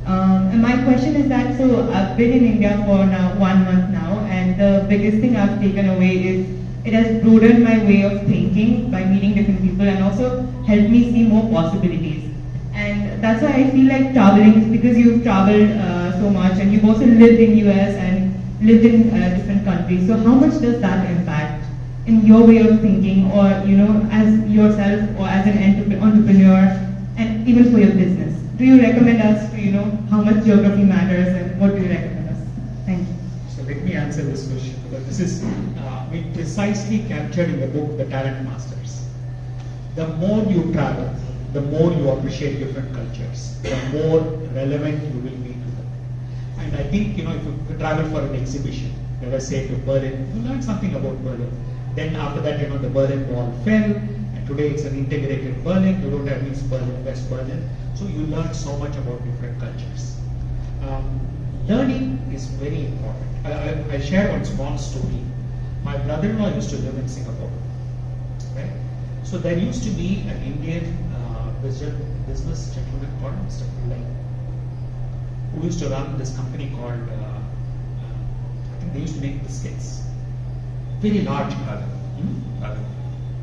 And my question is that, so I've been in India for now 1 month now, and the biggest thing I've taken away is it has broadened my way of thinking by meeting different people and also helped me see more possibilities. And that's why I feel like traveling is because you've traveled so much and you've also lived in US and lived in different countries. So how much does that impact in your way of thinking, or as yourself or as an entrepreneur, and even for your business? Do you recommend us to how much geography matters, and what do you recommend us? Thank you. So let me answer this question, because this is we precisely captured in the book The Talent Masters. The more you travel, the more you appreciate different cultures, the more relevant you will be to them. And I think, if you travel for an exhibition, let us say to Berlin, you learn something about Berlin. Then after that, the Berlin Wall fell, and today it's an integrated Berlin. You don't have East Berlin, West Berlin. So you learn so much about different cultures. Learning is very important. I share one small story. My brother-in-law used to live in Singapore, right? So there used to be an Indian business gentleman called Mr. Pillai, who used to run this company called, I think they used to make biscuits. Very large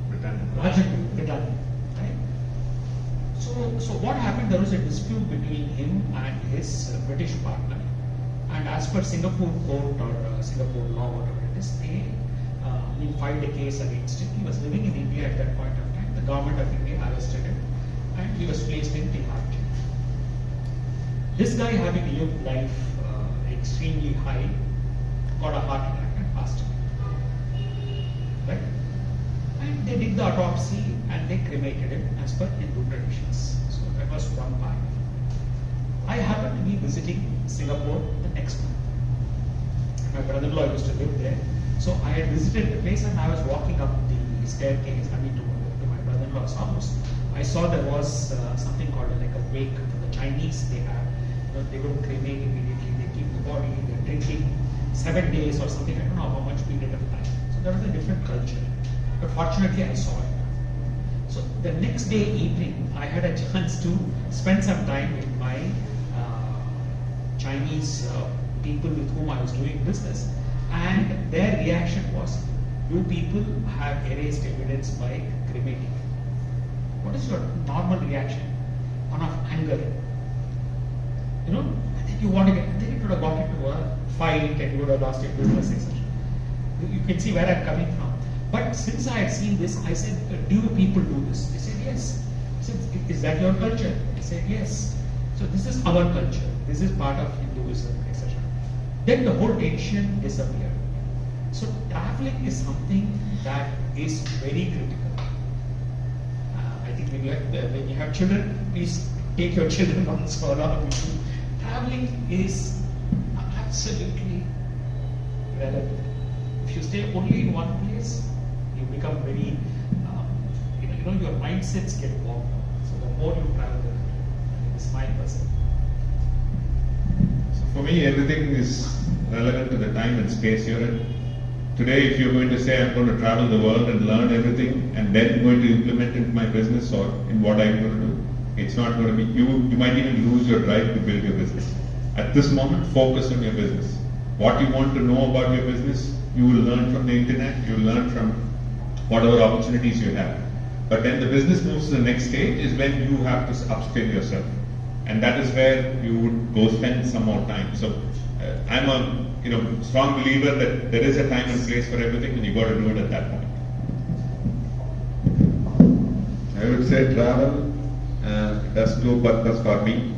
Britannia, right? So what happened, there was a dispute between him and his British partner. And as per Singapore court or Singapore law, whatever it is, they filed a case against him. He was living in India at that point of time. The government of India arrested him, and he was placed in Tihar jail. This guy, having lived life extremely high, got a heart attack and passed away. Right? And they did the autopsy and they cremated him as per Hindu traditions. So that was one part. I happened to be visiting Singapore the next month. My brother-in-law used to live there. So I had visited the place and I was walking up the staircase, to my brother-in-law's house. I saw there was something called like a wake for the Chinese. They have, they don't cremate immediately. They keep the body. They're drinking 7 days or something. I don't know how much period of time. So there was a different culture. But fortunately, I saw it. So the next day evening, I had a chance to spend some time with my Chinese people with whom I was doing business, and their reaction was, "You people have erased evidence by cremating." What is your normal reaction? One of anger. I think you want to get, then it would have got into a fight and you would have lost your business, etc. You can see where I'm coming from. But since I had seen this, I said, "Do you people do this?" They said, "Yes." I said, "Is that your culture?" They said, "Yes." So this is our culture. This is part of Hinduism, etc. Then the whole tension disappeared. So traveling is something that is very critical. I think when you have children, please take your children on so long. Traveling is absolutely relevant. If you stay only in one place, you become very, your mindsets get warped. So the more you travel, the better. It's my perception. So for me, everything is relevant to the time and space you're in. Today, if you're going to say, I'm going to travel the world and learn everything, and then going to implement it in my business or in what I'm going to do, it's not going to be, you might even lose your drive to build your business. At this moment, focus on your business. What you want to know about your business, you will learn from the internet, you will learn from whatever opportunities you have. But then the business moves to the next stage is when you have to upskill yourself. And that is where you would go spend some more time. So I'm a strong believer that there is a time and place for everything, and you got to do it at that point. I would say travel does two purposes for me.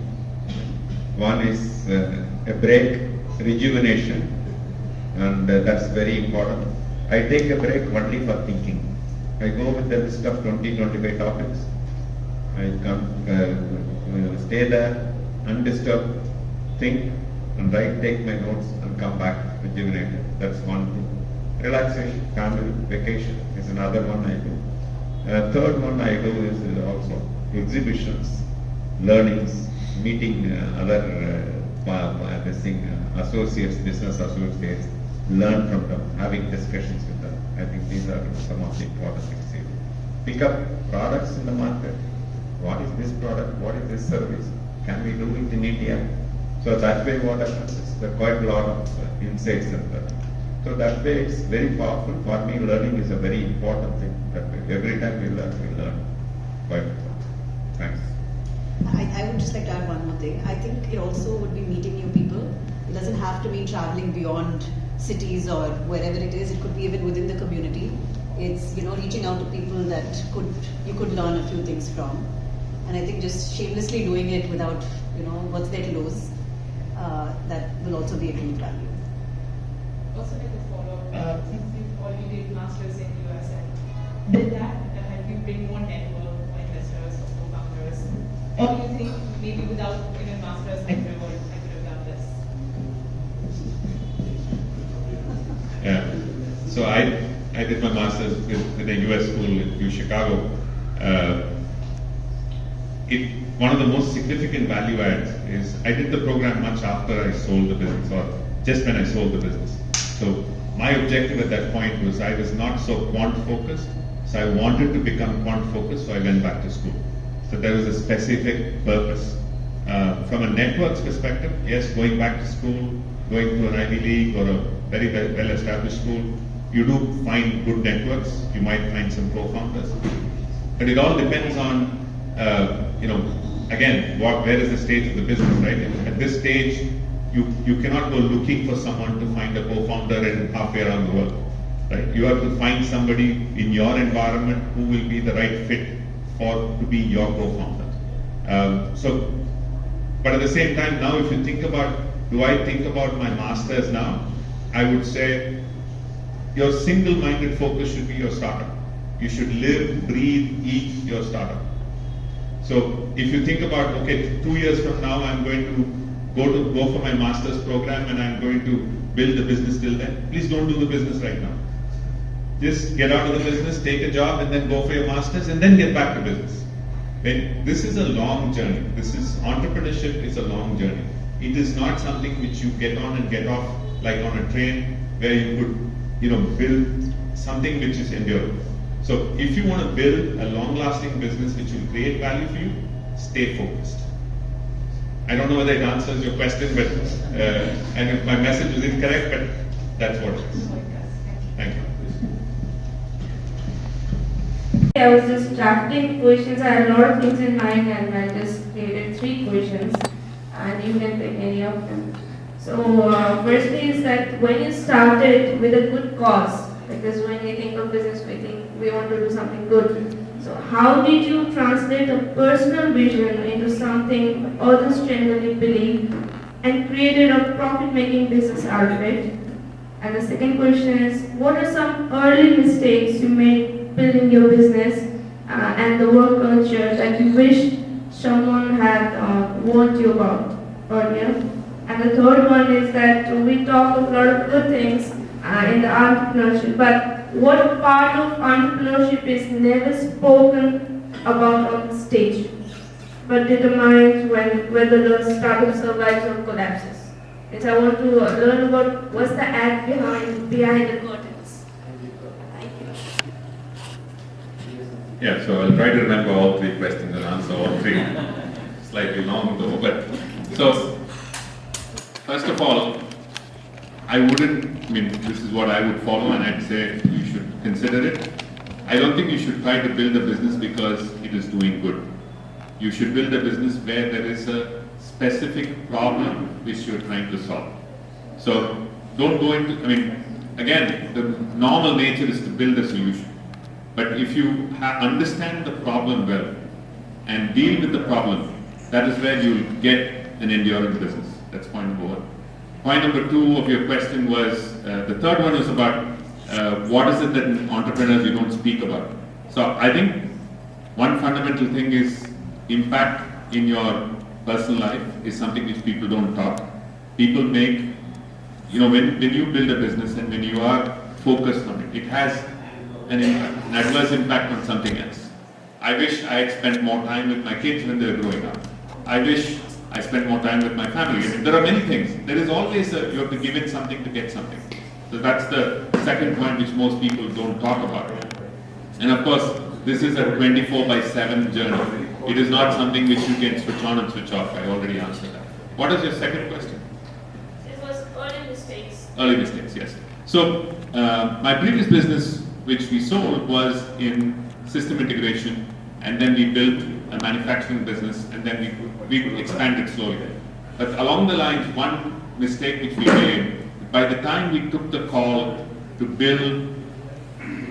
One is a break, rejuvenation, and that's very important. I take a break only for thinking. I go with a list of 20-25 topics. I come, stay there, undisturbed, think, and write, take my notes, and come back rejuvenated. That's one thing. Relaxation, family, vacation is another one I do. Third one I do is also exhibitions, learnings, meeting other associates, business associates, learn from them, having discussions with them. I think these are some of the important things here. Pick up products in the market. What is this product? What is this service? Can we do it in India? So that way what happens is there are quite a lot of insights and learning. So that way it's very powerful. For me, learning is a very important thing. That way. Every time we learn quite important. Thanks. I would just like to add one more thing. I think it also would be meeting new people. It doesn't have to mean traveling beyond cities or wherever it is. It could be even within the community. It's reaching out to people that you could learn a few things from. And I think just shamelessly doing it without what's there to lose, that will also be a great value. Also, like a follow-up, since you've already did masters in US, and did that help you bring more network, more investors, or co-founders? Or do you think maybe without even masters, I could have done this? Yeah. So I did my masters in a US school in Chicago. One of the most significant value adds is I did the program much after I sold the business, or just when I sold the business. So my objective at that point was I was not so quant focused, so I wanted to become quant focused, so I went back to school. So there was a specific purpose. From a networks perspective, yes, going back to school, going to an Ivy League or a very well established school, you do find good networks, you might find some co-founders. But it all depends on again, where is the stage of the business, right? At this stage, you cannot go looking for someone to find a co-founder in halfway around the world, right? You have to find somebody in your environment who will be the right fit to be your co-founder. But at the same time, now if you think about, do I think about my masters now? I would say your single-minded focus should be your startup. You should live, breathe, eat your startup. So if you think about, okay, 2 years from now, I'm going to go for my master's program and I'm going to build the business till then, please don't do the business right now. Just get out of the business, take a job, and then go for your master's, and then get back to business. This is a long journey. Entrepreneurship is a long journey. It is not something which you get on and get off like on a train where you could, build something which is enduring. So if you want to build a long-lasting business which will create value for you, stay focused. I don't know whether it answers your question, but and if my message is incorrect, but that's what it is. Thank you. I was just drafting questions. I had a lot of things in mind, and I just created 3 questions, and you can pick any of them. So, firstly is that when you started with a good cause, because when we think of business, we think we want to do something good. So, how did you translate a personal vision into something others generally believe and created a profit-making business out of it? And the second question is, what are some early mistakes you made building your business and the work culture that you wish someone had warned you about earlier? And the third one is that we talk a lot of good things in the entrepreneurship, but what part of entrepreneurship is never spoken about on stage, but determines whether the startup survives or collapses? And so I want to learn about what's the act behind the curtains. Thank you. Yeah, so I'll try to remember all 3 questions and answer all 3. Slightly long though, but so first of all, this is what I would follow, and I'd say you should consider it. I don't think you should try to build a business because it is doing good. You should build a business where there is a specific problem which you're trying to solve. So don't go into, I mean, again, the normal nature is to build a solution. But if you understand the problem well and deal with the problem, that is where you'll get an enduring business. That's point number one. Point number two of your question was, the third one is about what is it that entrepreneurs you don't speak about. So I think one fundamental thing is impact in your personal life is something which people don't talk. People make, you know, when you build a business and when you are focused on it, it has an impact, an adverse impact on something else. I wish I had spent more time with my kids when they were growing up. I wish I spent more time with my family. I mean, there are many things. There is always you have to give it something to get something. So that's the second point which most people don't talk about. And of course, this is a 24/7 journey. It is not something which you can switch on and switch off. I already answered that. What is your second question? It was early mistakes. Early mistakes, yes. So my previous business which we sold was in system integration, and then we built a manufacturing business, and then we expanded slowly. But along the lines, one mistake which we made, by the time we took the call to build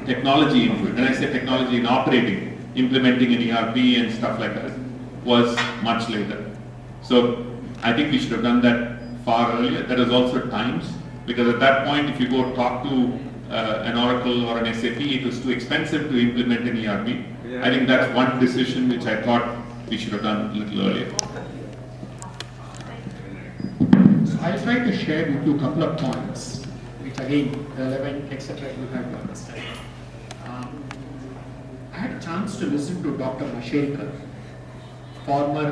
technology into it, and I say technology in operating, implementing an ERP and stuff like that, was much later. So I think we should have done that far earlier. There is also times, because at that point, if you go talk to an Oracle or an SAP, it was too expensive to implement an ERP. Yeah. I think that's one decision which I thought we should have done a little earlier. So I'll try to share with you a couple of points, which again, relevant, etc. you have to understand. I had a chance to listen to Dr. Mashelkar, former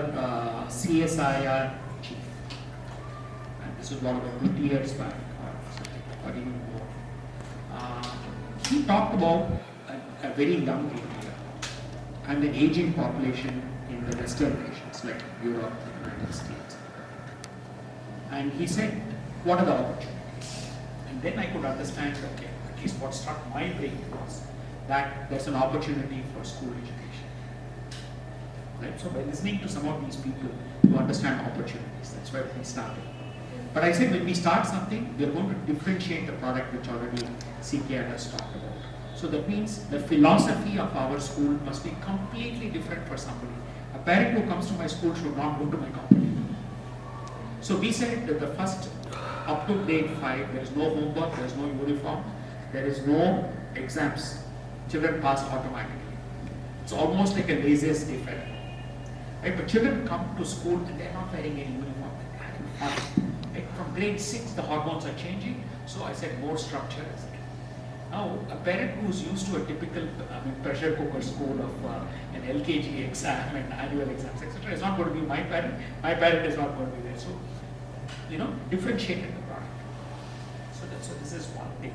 CSIR chief. And this was about 20 years back, or even more. He talked about a very young India and the aging population in the Western nations like Europe, the United States. And he said, what are the opportunities? And then I could understand, okay, at least what struck my brain was that there's an opportunity for school education. Right? So by listening to some of these people, you understand opportunities. That's where we started. But I said when we start something, we are going to differentiate the product which already CKR has talked about. So that means the philosophy of our school must be completely different for somebody. A parent who comes to my school should not go to my company. So we said that the first up to grade 5, there is no homework, there is no uniform, there is no exams. Children pass automatically. It's almost like a laissez faire. Right? But children come to school and they're not wearing any uniform. They're having fun. Right? From grade 6, the hormones are changing. So I said more structure. Now, a parent who's used to a typical pressure cooker school of an LKG exam and annual exams, etc., is not going to be my parent. My parent is not going to be there. So, you know, differentiated the product. So this is one thing.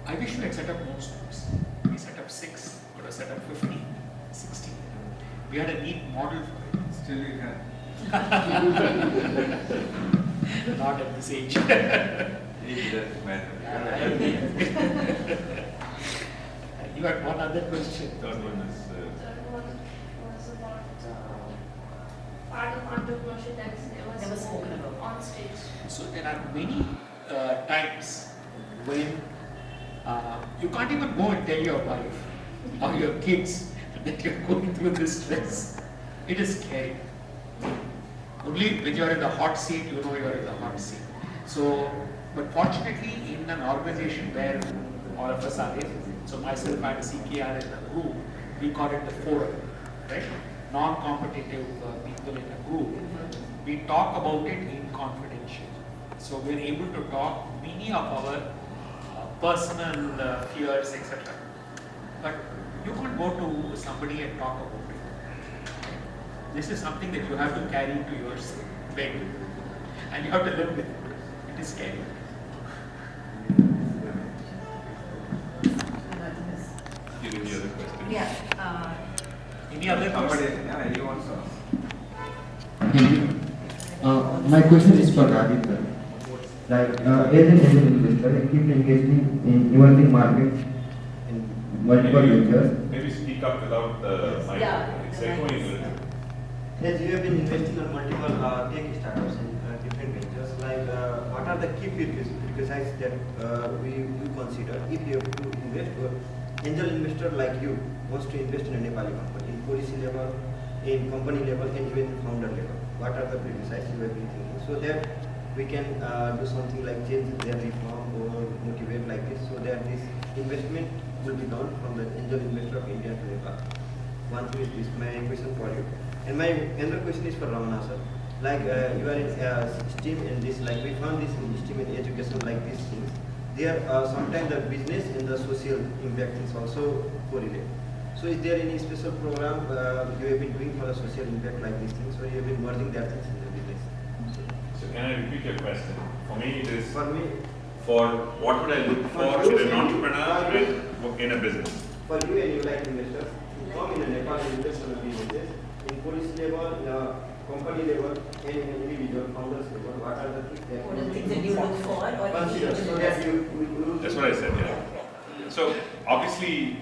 I wish we had set up more stores. We set up 6, could have set up 15, 16. We had a neat model for it. Still you can. Not at this age. Age doesn't matter. You had one other question. Third one is. Third one was about part of entrepreneurship that is never spoken about on stage. So there are many times when you can't even go and tell your wife or your kids that you're going through this stress. It is scary. Only when you're in the hot seat, you know you're in the hot seat. So, but fortunately, in an organization where all of us are in, so myself and CKR in the group, we call it the forum, right? Non-competitive people in a group. We talk about it in confidential. So we're able to talk many of our personal fears, etc. But you can't go to somebody and talk about it. This is something that you have to carry to your bed, and you have to live with it. It is scary. Any other questions? Yeah. Any other questions? Yeah, you want some. Thank you. My question is for Aditi. Like as an angel investor, I keep engaging in emerging markets in multiple ventures. Maybe speak up without the mic. Yeah. It's echoing a little. As you have been investing on multiple tech startups in different ventures, like what are the key prerequisites that you consider if you have to invest, or angel investor like you wants to invest in a Nepali company, in policy level, in company level, and even founder level? What are the prerequisites you have been thinking, so that we can do something like change their reform or motivate like this, so that this investment will be done from the angel investor of India to Nepal? One thing is this, my question for you. And my another question is for Ramana sir. Like you are in STEAM in this, like we found this in STEAM in education, like these things. There are sometimes the business and the social impact is also correlate. So is there any special program you have been doing for the social impact like these things, or you have been merging that things in the business? So can I repeat your question? For me, it is For me, for what would I look for in an entrepreneur and in a business? for you and you like investors, come in a Nepal and invest on a business, in policy level, in a company level, and in individual founders level, what are the things that you look for or consider, so that you That's what I said, yeah. So obviously,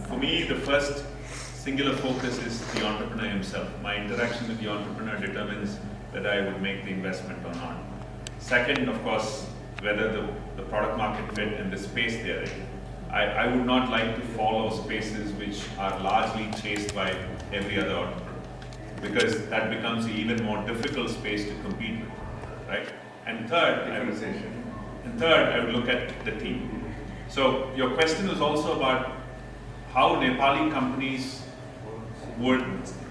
for me, the first singular focus is the entrepreneur himself. My interaction with the entrepreneur determines whether I would make the investment or not. Second, of course, whether the product market fit and the space they are in. I would not like to follow spaces which are largely chased by every other entrepreneur, because that becomes an even more difficult space to compete with, right? And third, I would look at the team. So your question was also about how Nepali companies would,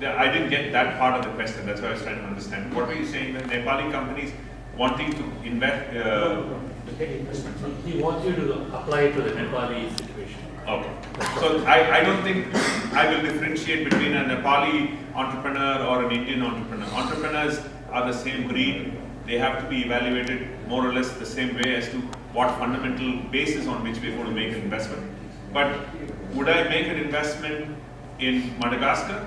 I didn't get that part of the question, that's why I was trying to understand. What were you saying, that Nepali companies wanting to invest? He wants you to apply it to the Nepali situation. Okay. So I don't think I will differentiate between a Nepali entrepreneur or an Indian entrepreneur. Entrepreneurs are the same breed. They have to be evaluated more or less the same way as to what fundamental basis on which we're going to make an investment. But would I make an investment in Madagascar,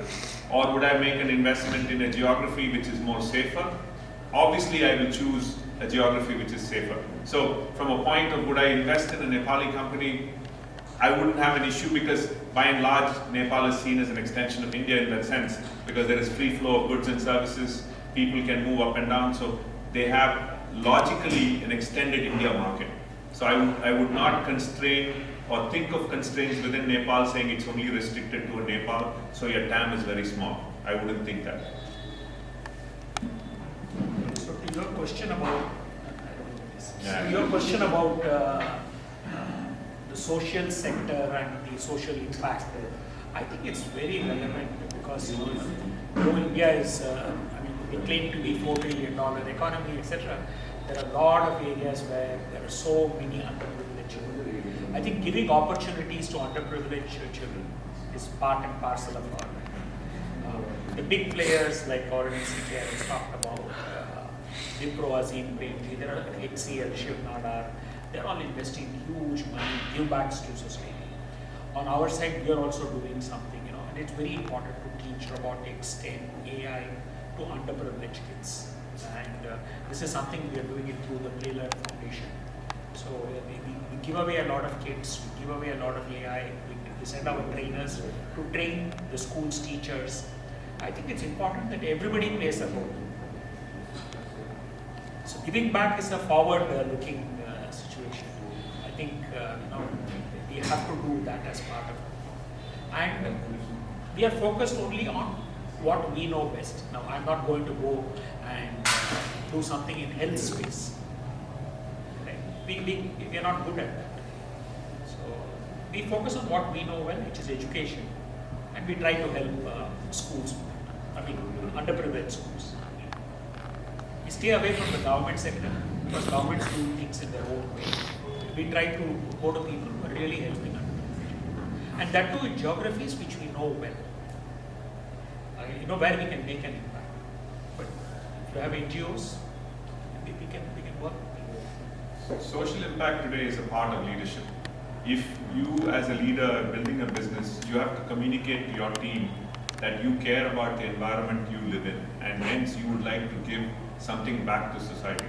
or would I make an investment in a geography which is more safer? Obviously, I will choose a geography which is safer. So from a point of would I invest in a Nepali company, I wouldn't have an issue, because by and large, Nepal is seen as an extension of India in that sense, because there is free flow of goods and services, people can move up and down, so they have logically an extended India market. So I would not constrain or think of constraints within Nepal saying it's only restricted to a Nepal, so your TAM is very small. I wouldn't think that. So to your question about the social sector and the social impact, I think it's very relevant, because though India is, we claim to be $4 trillion economy, etc. There are a lot of areas where there are so many underprivileged children. I think giving opportunities to underprivileged children is part and parcel of our the big players like already CKR has talked about, Wipro, Azim, Premji, there are HCL, Shiv Nadar, they're all investing huge money, give backs to society. On our side, we are also doing something, and it's very important to teach robotics, STEM, AI to underprivileged kids. And this is something we are doing it through the Playler Foundation. So we give away a lot of kits, we give away a lot of AI, we send our trainers to train the school's teachers. I think it's important that everybody plays a role. So giving back is a forward-looking situation. I think we have to do that as part of it. And we are focused only on what we know best. Now, I'm not going to go and do something in health space. Right? We are not good at that. So we focus on what we know well, which is education, and we try to help schools, underprivileged schools. We stay away from the government sector, because governments do things in their own way. We try to go to people who are really helping underprivileged. And that too in geographies which we know well. Where we can make an impact. But if you have NGOs, we can work. Social impact today is a part of leadership. If you as a leader building a business, you have to communicate to your team that you care about the environment you live in, and hence you would like to give something back to society.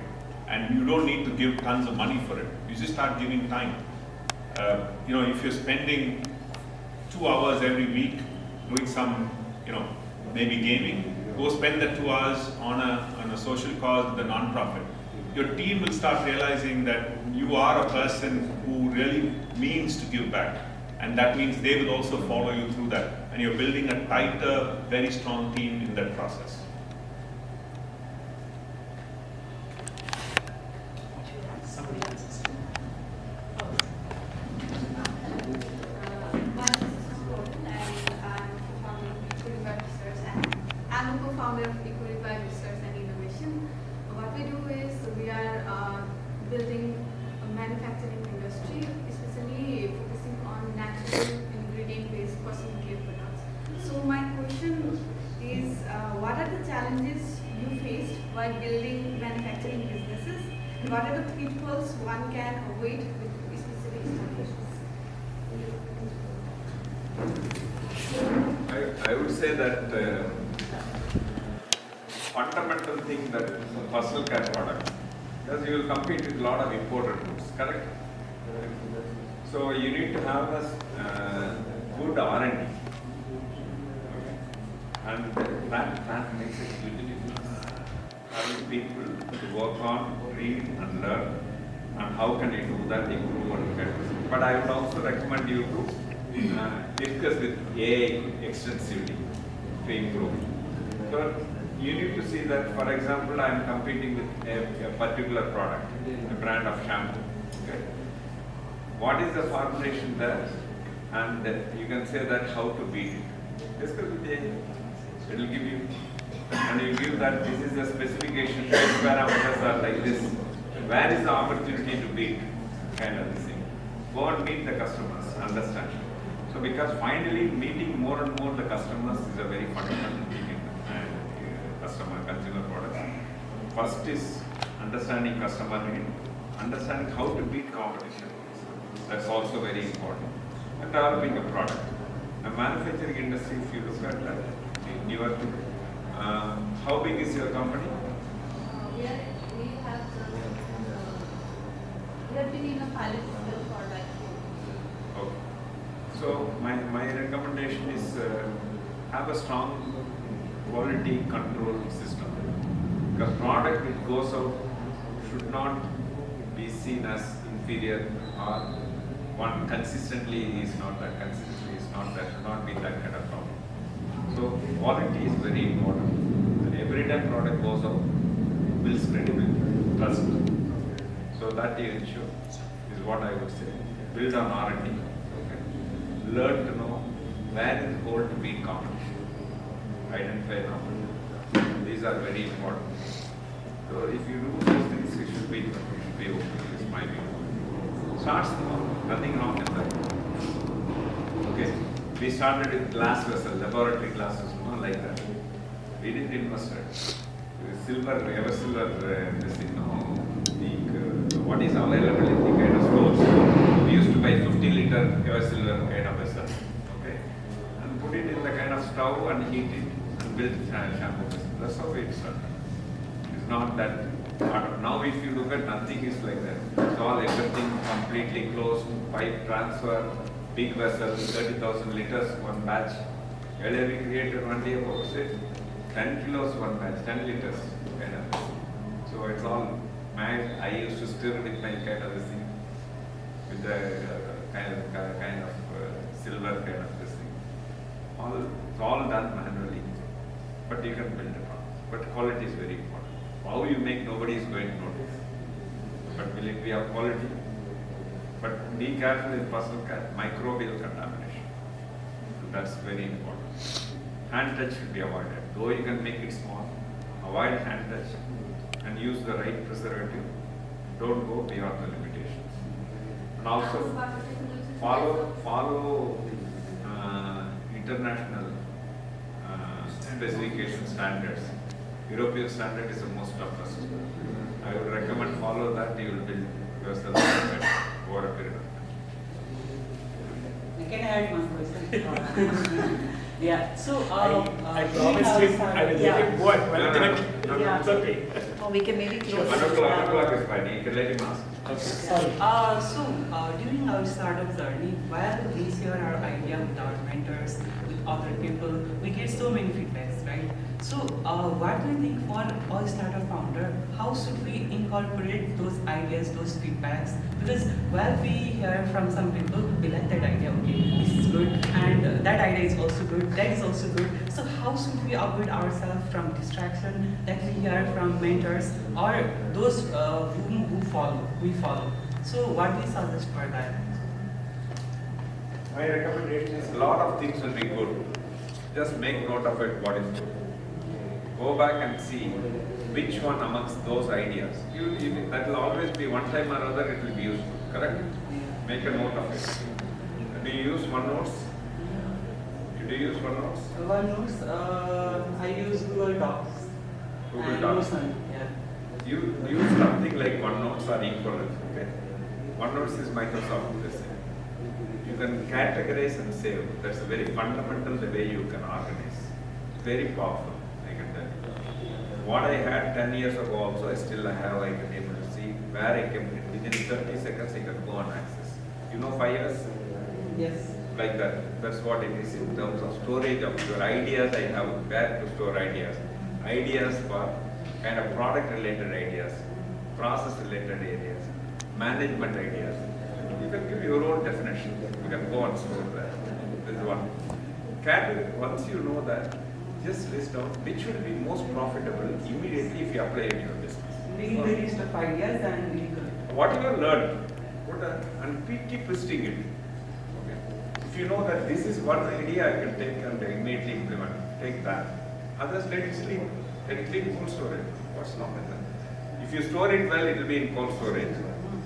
and you don't need to give tons of money for it. You just start giving time. If you're spending 2 hours every week doing some, maybe gaming, go spend the 2 hours on a social cause with a non-profit. Your team will start realizing that you are a person who really means to give back. And that means they will also follow you through that. And you're building a tighter, very strong team in that process. Somebody else. I'm a co-founder of Equilibrium Research and Innovation. What we do is we are building a manufacturing industry, especially focusing on natural ingredient-based personal care products. So my question is, what are the challenges you faced while building manufacturing businesses? And what are the pitfalls one can avoid with specific strategies? I would say that fundamental thing that personal care product, because you will compete with a lot of imported goods, correct? So you need to have a good R&D, and that makes it really different. Having people to work on, read and learn, and how can you do that, improve and get. But I would also recommend you to discuss with AI extensively to improve. So you need to see that, for example, I am competing with a particular product, a brand of shampoo. Okay? What is the formulation there? And you can say that how to beat it. Discuss with AI. It will give you, and you give that this is the specification, these parameters are like this. Where is the opportunity to beat? Kind of this thing. Go and meet the customers, understand. So because finally meeting more and more the customers is a very fundamental thing in consumer products. First is understanding customer need, understanding how to beat competition. That's also very important. And developing a product. The manufacturing industry, if you look at that, in New York, how big is your company? We have been in a pilot system for like 4 years. Okay. So my recommendation is have a strong quality control system. Because product which goes out should not be seen as inferior, or one consistently is not that, consistently is not that, should not be that kind of problem. So quality is very important. And every time product goes out, builds credibility, trust. So that you ensure is what I would say. Build on R&D. Okay. Learn to know where is the hole to beat competition. Identify an opportunity. These are very important. So if you do those things, it should be okay. It's my view. Start small, nothing wrong with that. Okay. We started with glass vessel, laboratory glasses, like that. We didn't invest it. Silver, ever silver, this thing, what is available in the kind of stores. We used to buy 50-liter ever silver kind of vessel. Okay. And put it in the kind of stove and heat it and build shampoo vessel. That's how it started. It's not that hard. Now if you look at, nothing is like that. It's all everything completely closed, pipe transfer, big vessel, 30,000 liters, one batch. Earlier we created only about, say, 10 kilos one batch, 10 liters kind of. So it's all mad. I used to stir with my kind of this thing, with the kind of silver kind of this thing. It's all done manually, but you can build it on. But quality is very important. How you make, nobody is going to notice. But will it be of quality? But be careful in personal care, microbial contamination. That's very important. Hand touch should be avoided. Though you can make it small, avoid hand touch and use the right preservative. Don't go beyond the limitations. And also follow international specification standards. European standard is the most toughest. I would recommend follow that. You will build yourself over a period of time. Can I add one question? Yeah. So I promised him I will give him one. No, It's okay. Or we can maybe close. 1 o'clock is fine. You can let him ask. During our startup journey, while we share our idea with our mentors, with other people, we get so many feedbacks, right? So, what do you think for all startup founder? How should we incorporate those ideas, those feedbacks? Because while we hear from some people, we like that idea, okay, this is good, and that idea is also good, that is also good. So, how should we avoid ourselves from distraction that we hear from mentors or those whom we follow? So, what do you suggest for that? My recommendation is a lot of things will be good. Just make note of it, what is good. Go back and see which one amongst those ideas. That will always be one time or other it will be useful, correct? Make a note of it. Do you use OneNotes? Do you use OneNotes? OneNotes, I use Google Docs. Google Docs. Yeah. You use something like OneNotes or equivalent, okay? OneNotes is Microsoft, let's say. You can categorize and save. That's a very fundamental the way you can organize. Very powerful. What I had 10 years ago also, I still have, I can able to see where I can, within 30 seconds I can go and access. You know 5 years? Yes. Like that. That's what it is in terms of storage of your ideas. I have where to store ideas. Ideas for kind of product related ideas, process related areas, management ideas. You can give your own definition. You can go and store that. This is one. Once you know that, just list down which will be most profitable immediately if you apply in your business. Making the list of ideas and legal. Whatever you learn, and keep listing it. Okay. If you know that this is one idea I can take and immediately implement, take that. Others let it sleep. Let it be in cold storage. What's wrong with that? If you store it well, it will be in cold storage.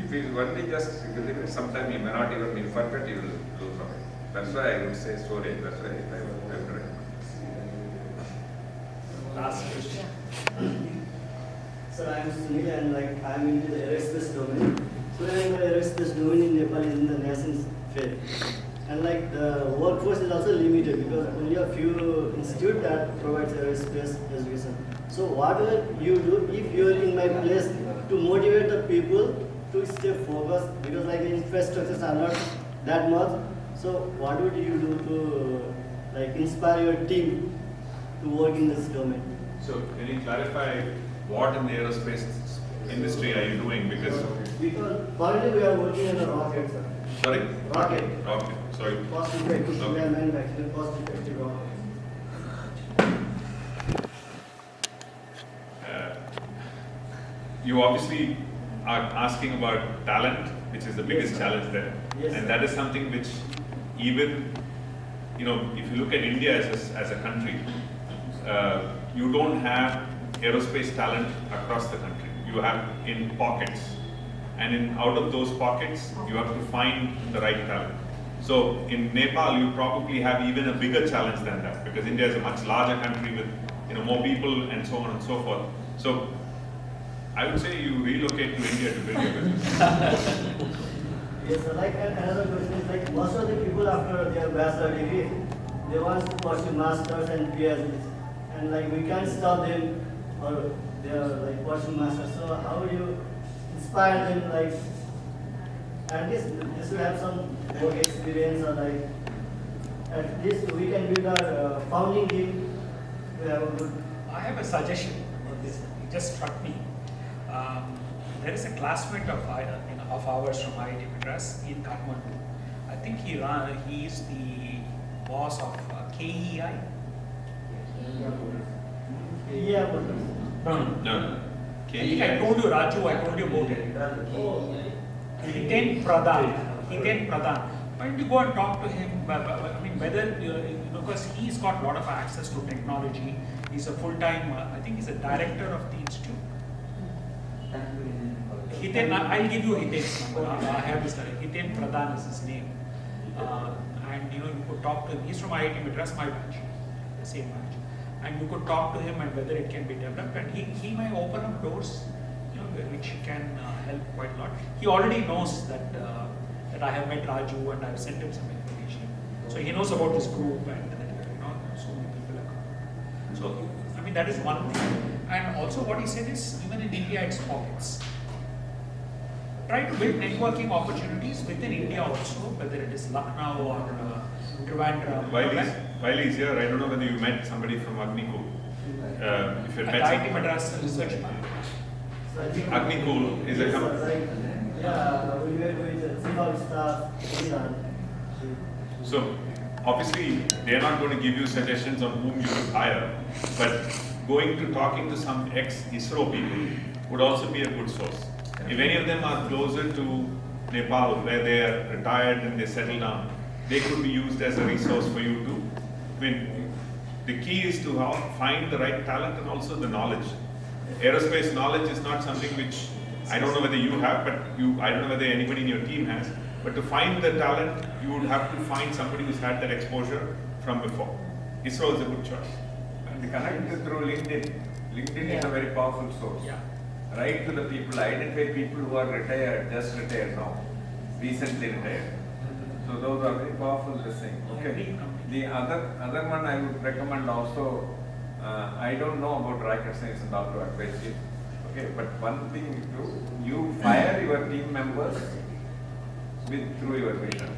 If you only just leave it, sometime you may not even be forget, you will lose of it. That's why I would say storage. That's why I would recommend. Last question. Sir, I am Sunil and I am into the aerospace domain. So I am the aerospace domain in Nepal is in the nascent phase. And the workforce is also limited because only a few institutes that provides aerospace education. So what will you do if you are in my place to motivate the people to stay focused because the infrastructures are not that much. So what would you do to inspire your team to work in this domain? So can you clarify what in the aerospace industry are you doing? Because currently we are working on a rocket, sir. Sorry? Rocket. Sorry. Cost effective. We are manufacturing cost effective rocket. You obviously are asking about talent, which is the biggest challenge there. Yes, and sir. that is something which even, if you look at India as a country, you don't have aerospace talent across the country. You have in pockets. And out of those pockets, you have to find the right talent. So in Nepal, you probably have even a bigger challenge than that because India is a much larger country with more people and so on and so forth. So I would say you relocate to India to build your business. Yes, sir. Another question is most of the people after their bachelor degree, they want to pursue masters and PhDs, and we can't stop them or they are pursue masters. So how do you inspire them? At least they should have some work experience or at least we can build our founding team to have a good. I have a suggestion on this. It just struck me. There is a classmate of ours from IIT Madras in Kathmandu. I think he is the boss of KEI. Yeah, No. I think I told you, Raju, I told you about it. Hiten Pradhan. Why don't you go and talk to him? Whether, because he's got a lot of access to technology. He's a full-time, I think he's a director of the institute. Hiten, I'll give you Hiten's number. I have his Hiten Pradhan is his name. And you could talk to him. He's from IIT Madras, my batch, the same batch. And you could talk to him and whether it can be developed. And he might open up doors, which can help quite a lot. He already knows that I have met Raju and I've sent him some information. So he knows about this group and that so many people are coming. So that is one thing. And also what he said is, even in India, it's pockets. Try to build networking opportunities within India also, whether it is Lucknow or Trivandrum. While he's here, I don't know whether you met somebody from Agnikul. If you met IIT Madras Research Park. Agnikul is a company. Yeah, we were doing the small stuff. So obviously they are not going to give you suggestions on whom you should hire, but going to talking to some ex-ISRO people would also be a good source. If any of them are closer to Nepal, where they are retired and they settle down, they could be used as a resource for you to win. The key is to find the right talent and also the knowledge. Aerospace knowledge is not something which I don't know whether you have, but I don't know whether anybody in your team has. But to find the talent, you would have to find somebody who's had that exposure from before. ISRO is a good choice. And connect through LinkedIn. LinkedIn is a very powerful source. Yeah. Write to the people, identify people who are retired, just retired now, recently retired. So those are very powerful things. Okay. The other one I would recommend also, I don't know about rocket science and how to advise it. Okay, but one thing you fire your team members through your vision.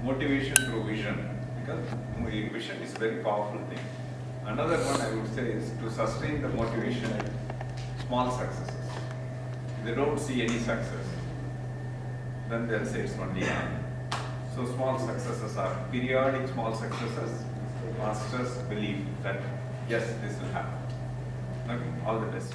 Motivation through vision. Because vision is a very powerful thing. Another one I would say is to sustain the motivation at small successes. If they don't see any success, then they'll say it's only one. So small successes are periodic small successes. Masters believe that yes, this will happen. Okay, all the best.